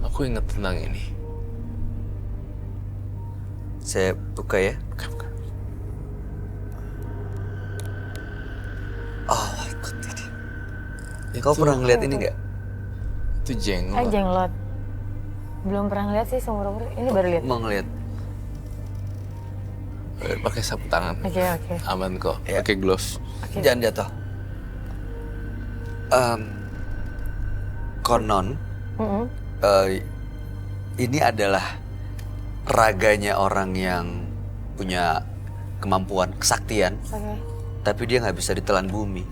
Aku ingat tentang ini. Saya buka ya. Bukan. Oh my god, ini. Kau pernah ngeliat ini nggak? Itu jenglot. Kayak jenglot. Belum pernah lihat sih seumur umur. Ini baru lihat. Mau ngeliat? Pakai sapu tangan. Oke. Aman kok. Iya. Pakai gloves. Jangan jatuh. Konon, ini adalah raganya orang yang punya kemampuan, kesaktian, Oke. tapi dia nggak bisa ditelan bumi.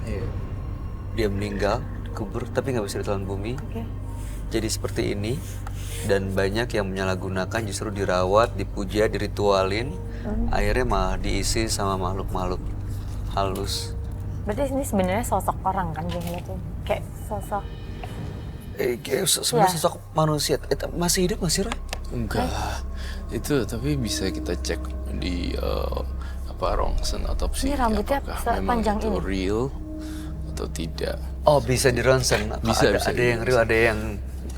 Iya. Dia meninggal, dikubur, tapi nggak bisa ditelan bumi. Oke. Jadi seperti ini, dan banyak yang menyalahgunakan, justru dirawat, dipuja, diritualin, akhirnya malah diisi sama makhluk-makhluk halus. Berarti ini sebenarnya sosok orang kan jenglot tuh. Kayak sosok. Sebenarnya Ya. sosok manusia. Masih hidup masih Roy? Enggak. Itu tapi bisa kita cek di rongsen otopsi. Ini rambutnya apakah memang sepanjang itu ini? real atau tidak. Oh, bisa di ronsen. Bisa, Ada yang real, ada yang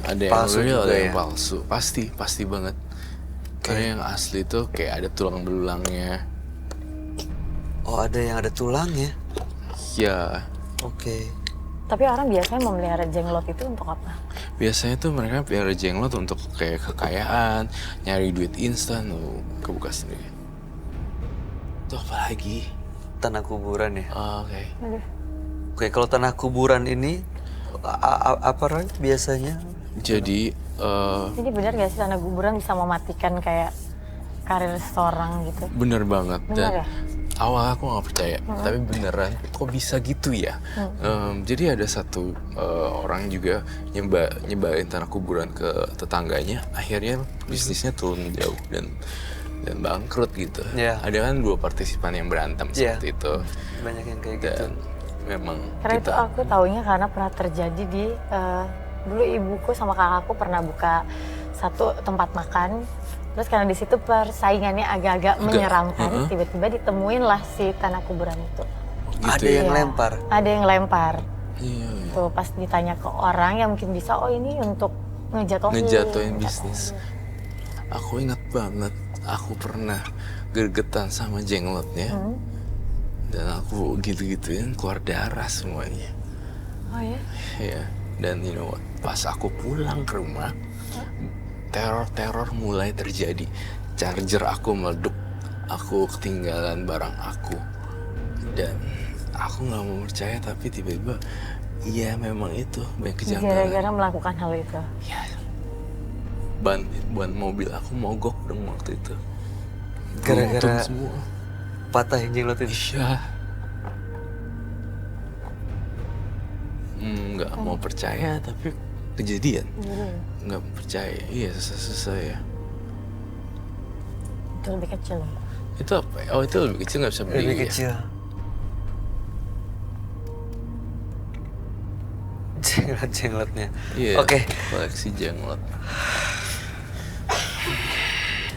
Ada yang palsu real, juga ada ya? yang palsu. Pasti banget. Karena yang asli tuh kayak ada tulang belulangnya. Oh, ada yang ada tulangnya. Ya, Oke. Tapi orang biasanya memelihara jenglot itu untuk apa? biasanya tuh mereka pelihara jenglot untuk kayak kekayaan, nyari duit instan, kebuka sendiri. Tuh apa lagi? Tanah kuburan ya. Oke. Aduh. Oke, kalau tanah kuburan ini apa Roy biasanya? Jadi Jadi benar gak sih tanah kuburan bisa mematikan kayak karir seseorang gitu? bener banget Benar ya? awal aku nggak percaya, tapi beneran kok bisa gitu ya. Jadi ada satu orang juga nyebarin tanah kuburan ke tetangganya, akhirnya bisnisnya turun jauh dan bangkrut gitu. Yeah. Ada kan 2 partisipan yang berantem seperti itu. Banyak yang kayak gitu. Dan memang Karena itu aku taunya karena pernah terjadi di dulu ibuku sama kakakku pernah buka satu tempat makan. Terus karena di situ persaingannya agak-agak menyeramkan, tiba-tiba ditemuin lah si tanah kuburan itu. gitu Ada ya. yang lempar. Ada yang lempar. Iya. Tuh pas ditanya ke orang yang mungkin bisa, oh ini untuk ngejatuhin bisnis. Aku ingat banget, aku pernah gergetan sama jenglotnya. Dan aku gitu-gituin keluar darah semuanya. Oh ya? Ya, dan you know what, pas aku pulang ke rumah, teror mulai terjadi. Charger aku meleduk, aku ketinggalan barang aku, dan aku nggak mau percaya, tapi tiba-tiba iya memang itu banyak kejanggalan. Gara-gara melakukan hal itu. Ya, ban mobil aku mogok dong waktu itu. Gara-gara Buntung semua. patahin jenglot itu. Iya. Nggak mau percaya tapi kejadian. Nggak percaya. Iya, susah ya. Itu lebih kecil. Itu apa ya? Oh, itu lebih kecil, nggak bisa beli Lebih ya? kecil. Jenglot-jenglotnya. Iya. Oke. Koleksi jenglot.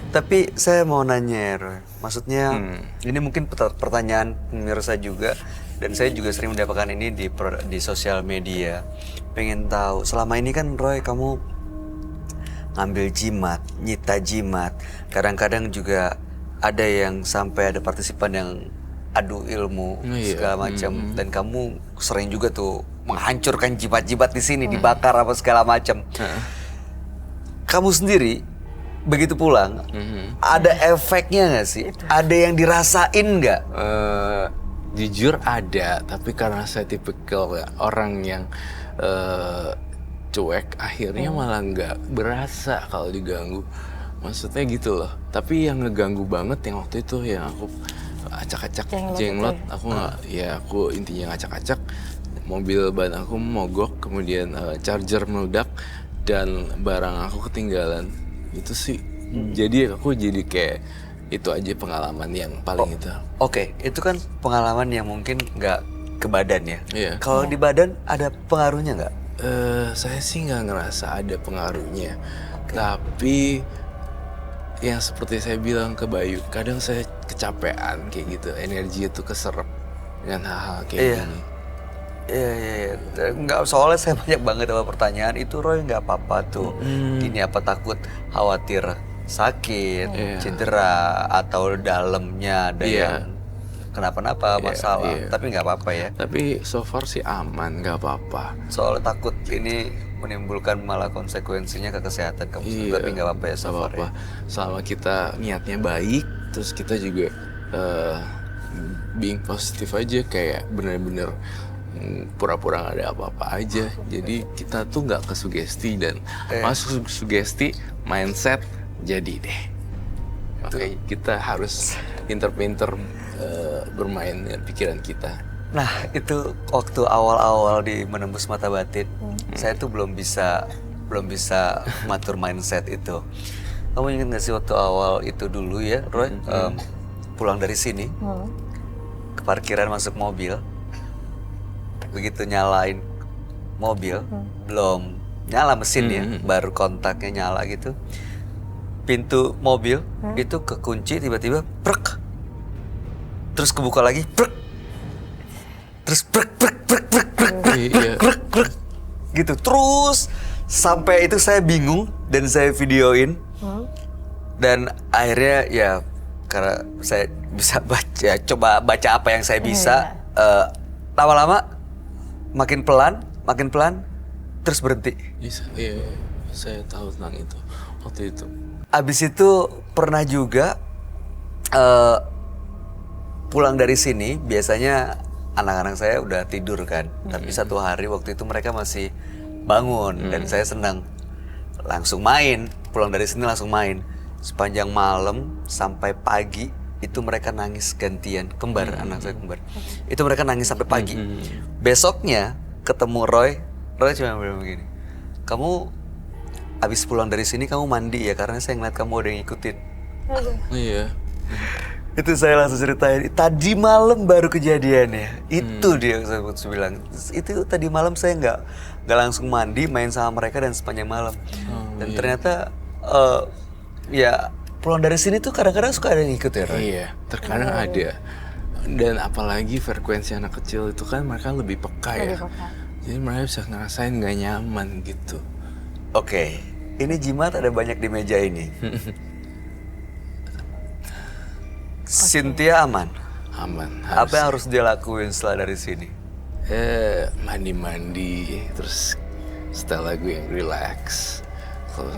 Tapi saya mau nanya ya, Roy. Maksudnya ini mungkin pertanyaan pemirsa juga, dan saya juga sering mendapatkan ini di sosial media. Pengen tahu, selama ini kan Roy kamu ngambil jimat, nyita jimat. Kadang-kadang juga ada yang sampai ada partisipan yang adu ilmu segala macam, dan kamu sering juga tuh menghancurkan jimat-jimat di sini, dibakar apa segala macam. Kamu sendiri begitu pulang, ada efeknya nggak sih? Ada yang dirasain nggak? Jujur ada, tapi karena saya tipikal orang yang cuek, akhirnya malah nggak berasa kalau diganggu. Maksudnya gitu loh. Tapi yang ngeganggu banget yang waktu itu yang aku acak-acak jenglot, aku nggak, ya aku intinya ngacak-acak. Mobil ban aku mogok, kemudian charger meledak dan barang aku ketinggalan. Itu sih. Jadi aku jadi kayak itu aja pengalaman yang paling itu. Oke, itu kan pengalaman yang mungkin nggak ke badan ya. Iya. Kalau di badan ada pengaruhnya nggak? Saya sih nggak ngerasa ada pengaruhnya. Tapi yang seperti saya bilang ke Bayu, kadang saya kecapean kayak gitu, energi itu keserap dengan hal-hal kayak gini. Iya. Nggak, soalnya saya banyak banget apa pertanyaan itu, Roy nggak apa-apa tuh. Gini, apa takut khawatir sakit, cedera, atau dalamnya ada yang kenapa-napa masalah. Tapi nggak apa-apa ya. Tapi so far sih aman, nggak apa-apa. Soalnya takut ini menimbulkan malah konsekuensinya ke kesehatan kamu. Tapi nggak apa-apa ya so far ya. Selama kita niatnya baik, terus kita juga being positif aja, kayak bener-bener pura-pura gak ada apa-apa aja. Jadi kita tuh nggak kesugesti, dan masuk sugesti mindset jadi deh. Makanya kita harus pinter-pinter bermain dengan pikiran kita. Nah, itu waktu awal-awal di menembus mata batin, saya tuh belum bisa matur mindset itu. Kamu ingat nggak sih waktu awal itu dulu ya, Roy, pulang dari sini ke parkiran, masuk mobil, begitu nyalain mobil, belum nyala mesinnya, baru kontaknya nyala gitu, pintu mobil itu kekunci, tiba-tiba prek, terus kebuka lagi, prek, terus prek gitu terus sampai itu saya bingung dan saya videoin. Dan akhirnya ya karena saya bisa coba baca apa yang saya bisa, lama-lama makin pelan terus berhenti. Iya, saya tahu tentang itu waktu itu. Abis itu pernah juga pulang dari sini, biasanya anak-anak saya udah tidur kan, tapi satu hari waktu itu mereka masih bangun, dan saya senang langsung main, pulang dari sini langsung main sepanjang malam sampai pagi, itu mereka nangis gantian, kembar, anak saya kembar. Itu mereka nangis sampai pagi. Besoknya ketemu Roy cuma bilang begini, kamu abis pulang dari sini kamu mandi ya, karena saya ngeliat kamu ada yang ngikutin. Iya. Itu saya langsung ceritain, tadi malam baru kejadiannya. Itu dia yang saya bilang, itu tadi malam saya nggak langsung mandi, main sama mereka dan sepanjang malam. Dan ternyata ya pulang dari sini tuh kadang-kadang suka ada yang ikut ya, Roy? Iya, terkadang ada. Dan apalagi frekuensi anak kecil itu kan mereka lebih peka ya. Jadi mereka bisa ngerasain gak nyaman gitu. Oke, ini jimat ada banyak di meja ini. Cynthia aman? Aman. Apa yang harus dia lakuin setelah dari sini? Mandi-mandi, terus setel lagu yang relax. Kalau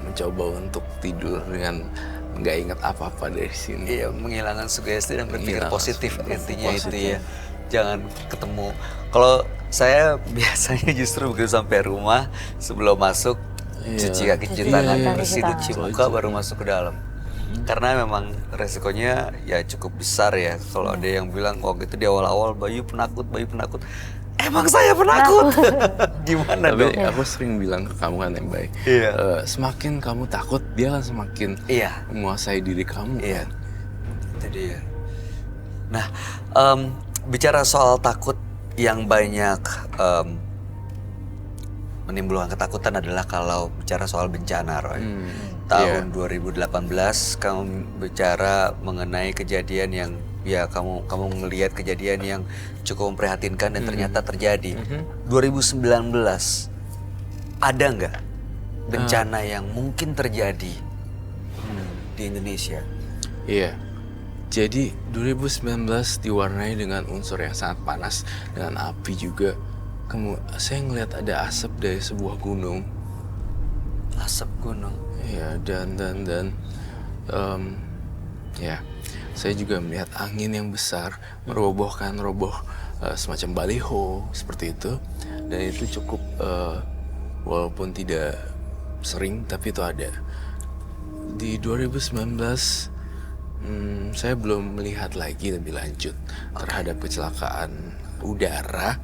mencoba untuk tidur dengan nggak ingat apa-apa dari sini. Iya, menghilangkan sugesti dan berpikir positif intinya itu ya. Jangan ketemu. Kalau saya biasanya justru begitu sampai rumah, sebelum masuk cuci kaki, cuci tangan, bersih, cuci muka, baru masuk ke dalam. Karena memang resikonya ya cukup besar ya. Kalau ada yang bilang waktu itu di awal-awal Bayu penakut. Emang saya penakut? Gimana Tapi dong? aku sering bilang ke kamu kan yang baik. Iya. Semakin kamu takut, dia kan semakin menguasai diri kamu. Iya. Kan? Itu dia. Nah, bicara soal takut yang banyak menimbulkan ketakutan adalah kalau bicara soal bencana, Roy. Tahun 2018 kamu bicara mengenai kejadian yang ya kamu melihat kejadian yang cukup memprihatinkan dan ternyata terjadi. 2019 ada nggak bencana yang mungkin terjadi di Indonesia? Iya. Jadi 2019 diwarnai dengan unsur yang sangat panas, dengan api juga. Saya ngeliat ada asap dari sebuah gunung. Asap gunung. Ya, dan ya, saya juga melihat angin yang besar meroboh semacam baliho seperti itu, dan itu cukup walaupun tidak sering tapi itu ada. Di 2019 saya belum melihat lagi lebih lanjut terhadap kecelakaan udara.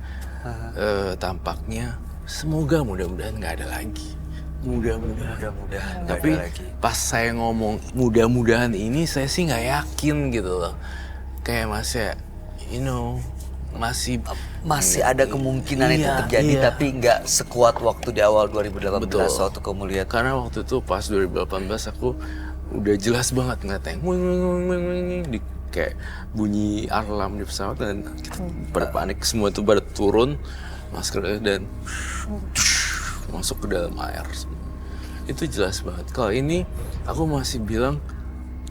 Tampaknya mudah-mudahan nggak ada lagi. Mudah-mudahan. Tapi pas saya ngomong mudah-mudahan ini, saya sih nggak yakin gitu loh. Kayak masih ada kemungkinan itu terjadi, tapi nggak sekuat waktu di awal 2018. Betul. Waktu kamu lihat. Karena waktu itu pas 2018 aku udah jelas banget ngeliatnya di kayak bunyi alarm di pesawat, dan kita pada panik semua itu, pada turun maskernya dan masuk ke dalam air. Itu jelas banget. Kalau ini aku masih bilang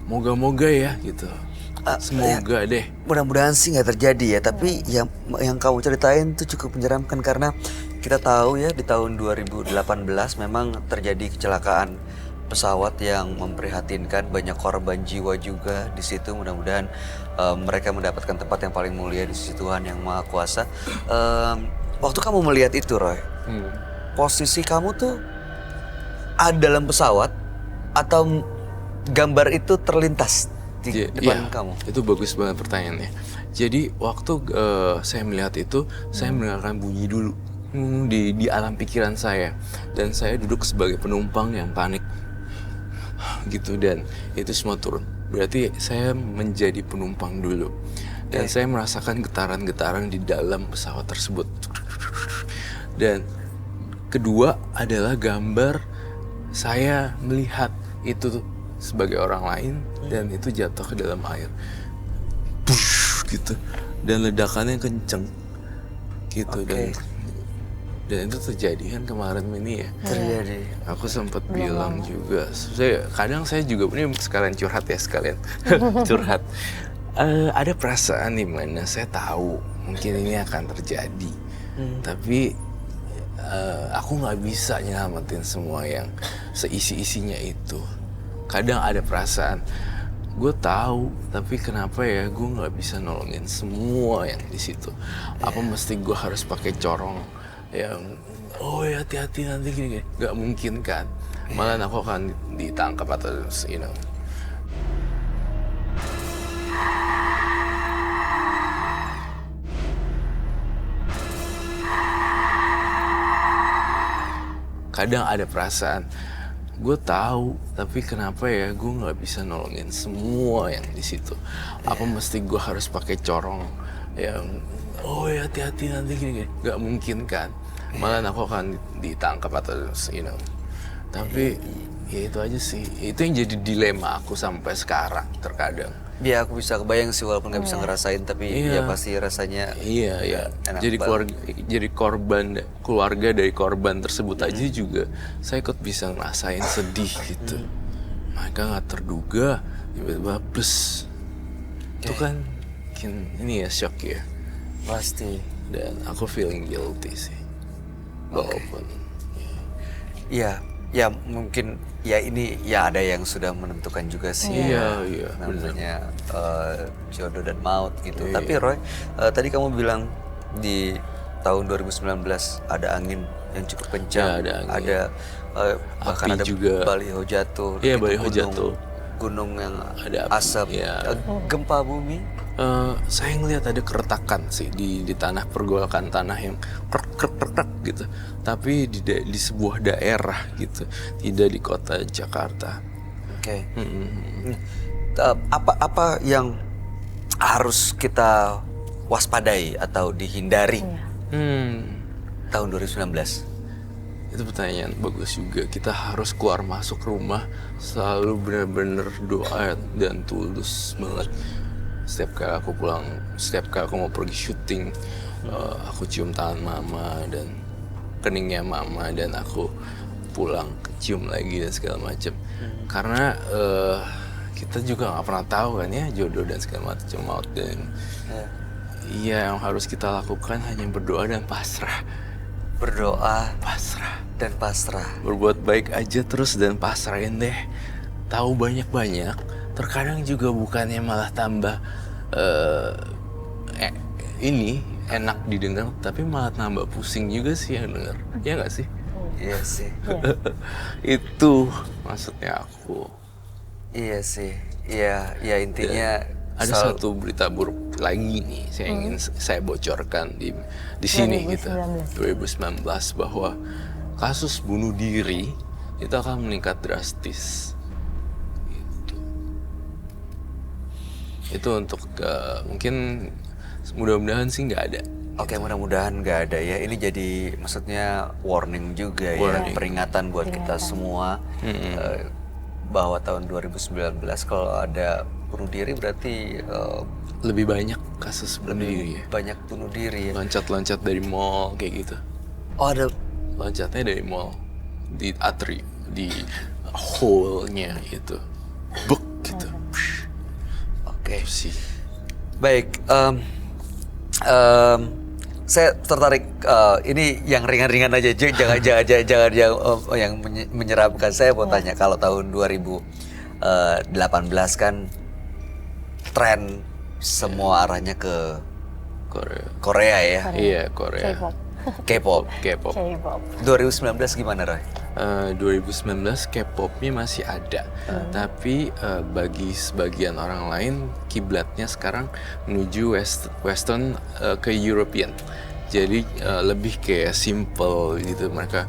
moga-moga ya gitu. Semoga deh. Mudah-mudahan sih nggak terjadi ya. Tapi yang kamu ceritain itu cukup menyeramkan, karena kita tahu ya di tahun 2018 memang terjadi kecelakaan pesawat yang memprihatinkan, banyak korban jiwa juga di situ. Mudah-mudahan mereka mendapatkan tempat yang paling mulia di sisi Tuhan yang Maha Kuasa. Waktu kamu melihat itu, Roy, posisi kamu tuh ada dalam pesawat atau gambar itu terlintas di depan kamu? Itu bagus banget pertanyaannya. Jadi waktu saya melihat itu, saya mendengarkan bunyi dulu di alam pikiran saya, dan saya duduk sebagai penumpang yang panik gitu, dan itu semua turun. Berarti saya menjadi penumpang dulu, dan saya merasakan getaran-getaran di dalam pesawat tersebut. Dan kedua adalah gambar saya melihat itu sebagai orang lain, dan itu jatuh ke dalam air, gitu, dan ledakannya kenceng gitu. Dan itu terjadi kan kemarin ini ya. Terjadi. Aku sempat bilang juga. Kadang saya juga ini sekalian curhat ya, curhat. Ada perasaan di mana saya tahu mungkin ini akan terjadi, tapi aku nggak bisa nyelamatin semua yang seisi-isinya itu. Kadang ada perasaan, gue tahu, tapi kenapa ya gue nggak bisa nolongin semua yang di situ? Apa mesti gue harus pakai corong yang ya hati-hati nanti gini? Nggak mungkin kan? Malah aku akan ditangkap atau kadang ada perasaan gue tahu tapi kenapa ya gue nggak bisa nolongin semua yang di situ. Apa mesti gue harus pakai corong yang oh ya hati-hati nanti gini, nggak mungkin kan, malah aku akan ditangkap atau tapi ya itu aja sih, itu yang jadi dilema aku sampai sekarang terkadang. Ya aku bisa kebayang sih walaupun nggak bisa ngerasain tapi ya pasti rasanya iya enak jadi banget. jadi keluarga dari korban tersebut aja juga saya ikut bisa ngerasain sedih gitu. Mereka nggak terduga tiba-tiba plus itu kan ini ya shock ya Pasti. dan aku feeling guilty sih walaupun Ya mungkin ya ini ya ada yang sudah menentukan juga sih. Iya, Namanya jodoh dan maut gitu. Iya. Tapi Roy, tadi kamu bilang di tahun 2019 ada angin yang cukup kencang. Ya, ada angin. Ada bahkan Api ada juga. baliho jatuh. Iya, Itu baliho jatuh. Gunung yang Ada api, asap. iya. Gempa bumi. Saya ngelihat ada keretakan sih di tanah, pergolakan tanah yang krek gitu. Tapi di sebuah daerah gitu, tidak di kota Jakarta. Oke. Apa yang harus kita waspadai atau dihindari tahun 2019? Itu pertanyaan bagus juga. Kita harus keluar masuk rumah selalu benar-benar doa dan tulus banget. Setiap kali aku pulang, setiap kali aku mau pergi syuting, aku cium tangan mama dan keningnya mama dan aku pulang cium lagi dan segala macam. Karena kita juga nggak pernah tahu kan ya jodoh dan segala macam maut dan iya yang harus kita lakukan hanya berdoa dan pasrah. Berdoa Pasrah. dan pasrah. Berbuat baik aja terus dan pasrahin deh. Tahu banyak-banyak. Terkadang juga bukannya malah tambah ini enak didengar, tapi malah tambah pusing juga sih yang denger. Iya nggak sih? Iya sih. Itu maksudnya aku. Iya sih. Iya intinya Ada satu berita buruk lagi nih saya ingin saya bocorkan di sini 2019. gitu. 2019 bahwa kasus bunuh diri itu akan meningkat drastis. Itu untuk mungkin mudah-mudahan sih nggak ada. Oke, mudah-mudahan nggak ada ya. Ini jadi maksudnya warning juga Warning. ya, peringatan buat kita semua bahwa tahun 2019 kalau ada bunuh diri berarti Lebih banyak kasus bunuh diri ya. banyak bunuh diri ya. Loncat-loncat dari mall kayak gitu. Oh ada. Loncatnya dari mall di di hole-nya itu. Buk gitu. Oke. Itu sih. Baik. Saya tertarik ini yang ringan-ringan aja, jangan yang menyeramkan. Saya mau tanya kalau tahun 2018 kan tren semua arahnya ke Korea ya, Iya, Korea. K-pop. K-pop. K-pop. 2019 gimana Roy? 2019 K-popnya masih ada, tapi bagi sebagian orang lain kiblatnya sekarang menuju Western ke European. Jadi lebih kayak simple gitu, mereka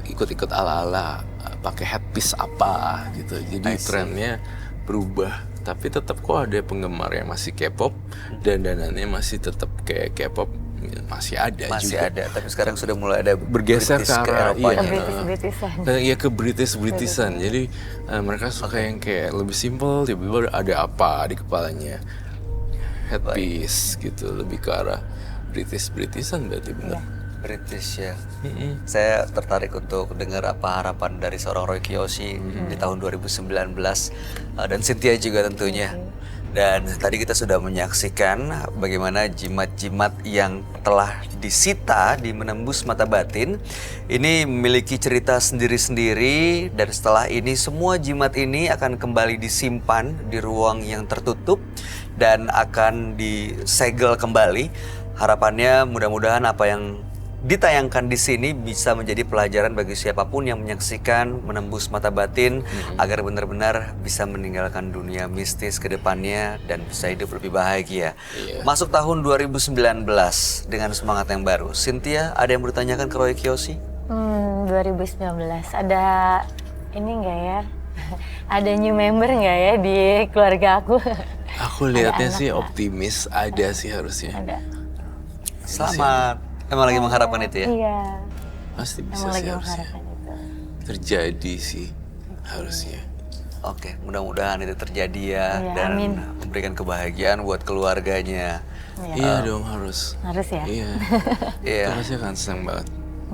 ikut-ikut ala-ala pakai headpiece apa gitu. Jadi trennya berubah, tapi tetap kok ada penggemar yang masih K-pop dan danannya masih tetap kayak K-pop. Masih ada Masih juga. ada, tapi sekarang sudah mulai ada Bergeser British ke arah Eropanya. British-Britishan. Ya ke British-Britishan. Jadi mereka suka yang kayak lebih simple, tiba-tiba ada apa di kepalanya. Headpiece gitu, lebih ke arah British-Britishan berarti benar. British ya. Saya tertarik untuk dengar apa harapan dari seorang Roy Kiyoshi di tahun 2019 dan Cynthia juga tentunya. Dan tadi kita sudah menyaksikan bagaimana jimat-jimat yang telah disita di Menembus Mata Batin ini memiliki cerita sendiri-sendiri, dan setelah ini semua jimat ini akan kembali disimpan di ruang yang tertutup dan akan disegel kembali. Harapannya mudah-mudahan apa yang ditayangkan di sini bisa menjadi pelajaran bagi siapapun yang menyaksikan Menembus Mata Batin agar benar-benar bisa meninggalkan dunia mistis ke depannya dan bisa hidup lebih bahagia. Masuk tahun 2019 dengan semangat yang baru. Cynthia, ada yang bertanyakan ke Roy Kiyoshi? 2019 ada ini enggak ya? Ada new member nggak ya di keluarga aku? Aku lihatnya anak sih nggak? optimis, ada sih harusnya. Ada. Selamat. Emang lagi mengharapkan itu ya? Iya. Pasti bisa Emang sih lagi harusnya. mengharapkan itu. Terjadi sih harusnya. Oke, mudah-mudahan itu terjadi ya Iya, dan amin. memberikan kebahagiaan buat keluarganya. Iya dong harus. Harus ya. Iya. Iya. Itu pasti akan senang banget.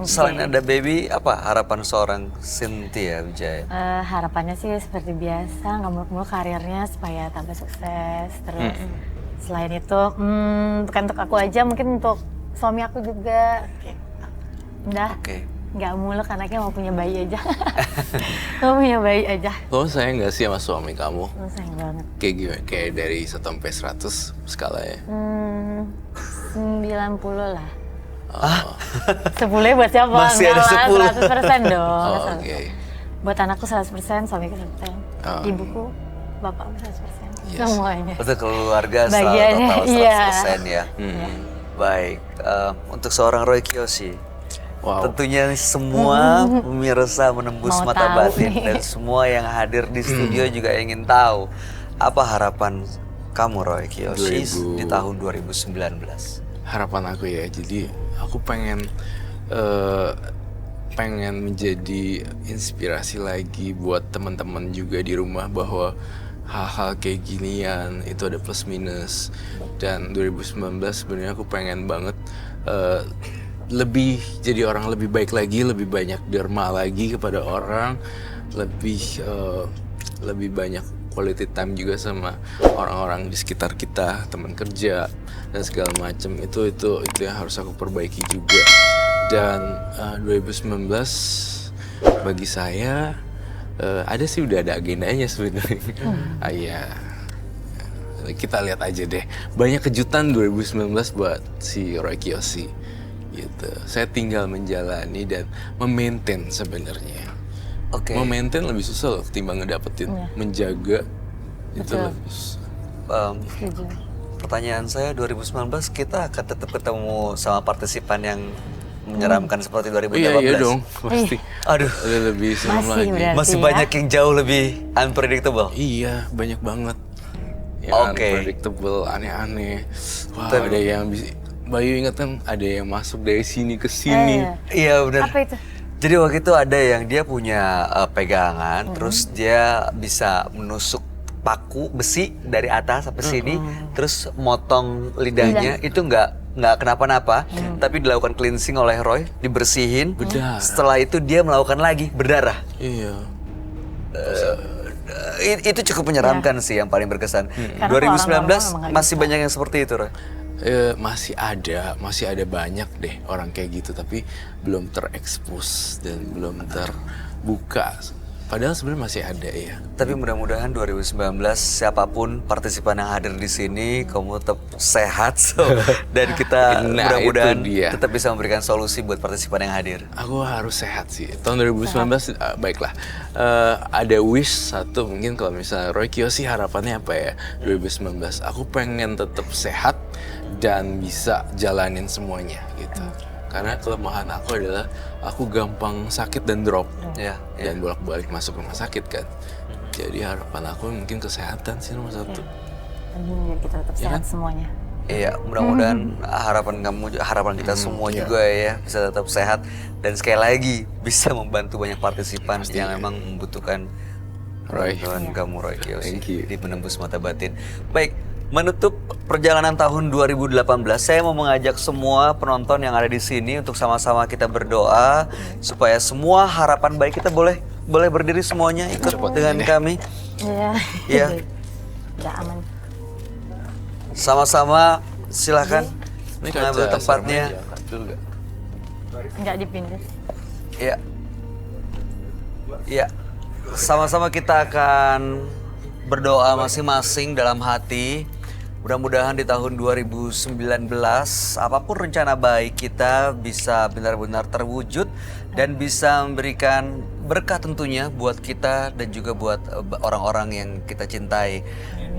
Selain ada baby, apa harapan seorang Cynthia Wijaya? Harapannya sih seperti biasa, nggak muluk-muluk karirnya supaya tambah sukses. Terus selain itu, bukan untuk aku aja, mungkin untuk suami aku juga. Udah, Oke. nggak muluk, anaknya mau punya bayi aja. Mau punya bayi aja. Lo sayang gak sih sama suami kamu? Lu sayang banget. Kayak gimana? Kayak dari 1 sampai 100 skalanya? 90 lah. 10 buat siapa? Masih ada Enggak 10. lah, 100% dong. Oh, oke. Buat anakku 100%, suamiku 100%. Oh. Ibuku, bapakku 100%. Yes. Semuanya. Untuk keluarga selalu Bagiannya, total 100% iya. ya. Baik, untuk seorang Roy Kiyoshi, Wow. tentunya semua pemirsa menembus Mau mata tahu batin nih. dan semua yang hadir di studio juga ingin tahu apa harapan kamu Roy Kiyoshi 2000. di tahun 2019. Harapan aku ya, jadi aku pengen menjadi inspirasi lagi buat teman-teman juga di rumah bahwa hal-hal kayak ginian itu ada plus minus. Dan 2019 sebenarnya aku pengen banget lebih jadi orang lebih baik lagi, lebih banyak derma lagi kepada orang, lebih banyak quality time juga sama orang-orang di sekitar kita, teman kerja dan segala macam. Itu yang harus aku perbaiki juga. Dan 2019 bagi saya ada sih udah ada agendanya sebenarnya. Ya kita lihat aja deh. Banyak kejutan 2019 buat si Roy Kiyoshi gitu. Saya tinggal menjalani dan memaintain sebenarnya. Oke. Memaintain lebih susah loh ketimbang ngedapetin. Menjaga itu Betul. lebih susah. Setuju. Pertanyaan saya 2019 kita akan tetap ketemu sama partisipan yang menyeramkan seperti 2018. Iya dong, pasti. Aduh, Ada lebih serem Masih lagi. berarti masih ya. banyak yang jauh lebih unpredictable. Iya, banyak banget. Yang Oke. unpredictable, aneh-aneh. Wah, ada yang bisa. Bayu ingat kan ada yang masuk dari sini ke sini. Iya benar. Apa itu? Jadi waktu itu ada yang dia punya pegangan, terus dia bisa menusuk paku besi dari atas sampai sini, terus motong lidahnya. Itu nggak kenapa-napa, tapi dilakukan cleansing oleh Roy, dibersihin. Berdarah. Setelah itu dia melakukan lagi berdarah. Iya. Itu cukup menyeramkan sih yang paling berkesan. Karena 2019 orang-orang memang nggak masih banyak yang seperti itu, Roy. Masih ada banyak deh orang kayak gitu, tapi belum terekspos dan belum terbuka. Padahal sebenarnya masih ada ya. Tapi mudah-mudahan 2019 siapapun partisipan yang hadir di sini kamu tetap sehat dan kita Nah, mudah-mudahan itu dia. tetap bisa memberikan solusi buat partisipan yang hadir. Aku harus sehat sih. Tahun 2019 baiklah. Ada wish satu mungkin kalau misalnya Roy Kiyoshi harapannya apa ya 2019. Aku pengen tetap sehat dan bisa jalanin semuanya gitu. Karena kelemahan aku adalah aku gampang sakit dan drop. Ya, Dan bolak-balik masuk rumah sakit kan. Jadi harapan aku mungkin kesehatan sih nomor satu. Biar kita tetap sehat semuanya. Iya, mudah-mudahan harapan kita semua juga ya bisa tetap sehat dan sekali lagi bisa membantu banyak partisipan yang memang membutuhkan Roy. bantuan kamu Roy Kiyoshi Thank you. di menembus mata batin. Baik, menutup perjalanan tahun 2018, saya mau mengajak semua penonton yang ada di sini untuk sama-sama kita berdoa supaya semua harapan baik kita boleh berdiri semuanya ikut dengan kami. Iya. Iya. Udah aman. Sama-sama silakan Ini mengambil kaca tempatnya. serem aja, kacau nggak? Nggak dipindah. Iya. Iya. Sama-sama kita akan berdoa masing-masing dalam hati. Mudah-mudahan di tahun 2019 apapun rencana baik kita bisa benar-benar terwujud dan bisa memberikan berkah tentunya buat kita dan juga buat orang-orang yang kita cintai.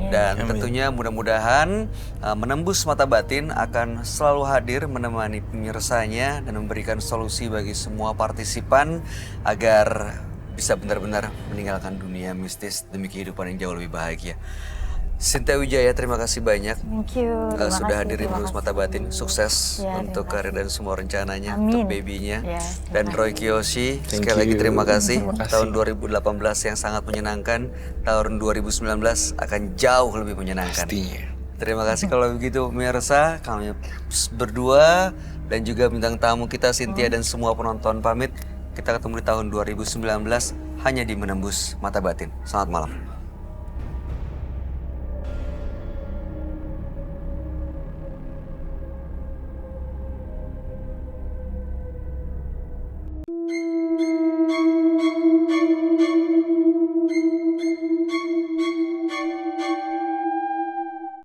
Dan tentunya mudah-mudahan Menembus Mata Batin akan selalu hadir menemani pemirsanya dan memberikan solusi bagi semua partisipan agar bisa benar-benar meninggalkan dunia mistis demi kehidupan yang jauh lebih bahagia. Cynthia Wijaya, terima kasih banyak. Thank you. Terima Sudah kasih, hadir di terima Menembus Mata kasih. Batin. Sukses Ya, untuk terima karir dan semua rencananya, Amin. untuk babynya. Ya, Dan Roy Kiyoshi, Thank sekali lagi you. terima kasih. Terima kasih. Tahun 2018 yang sangat menyenangkan. Tahun 2019 akan jauh lebih menyenangkan. Pastinya. Terima kasih kalau begitu pemirsa, kami berdua dan juga bintang tamu kita Cynthia dan semua penonton pamit. Kita ketemu di tahun 2019 hanya di Menembus Mata Batin. Selamat malam.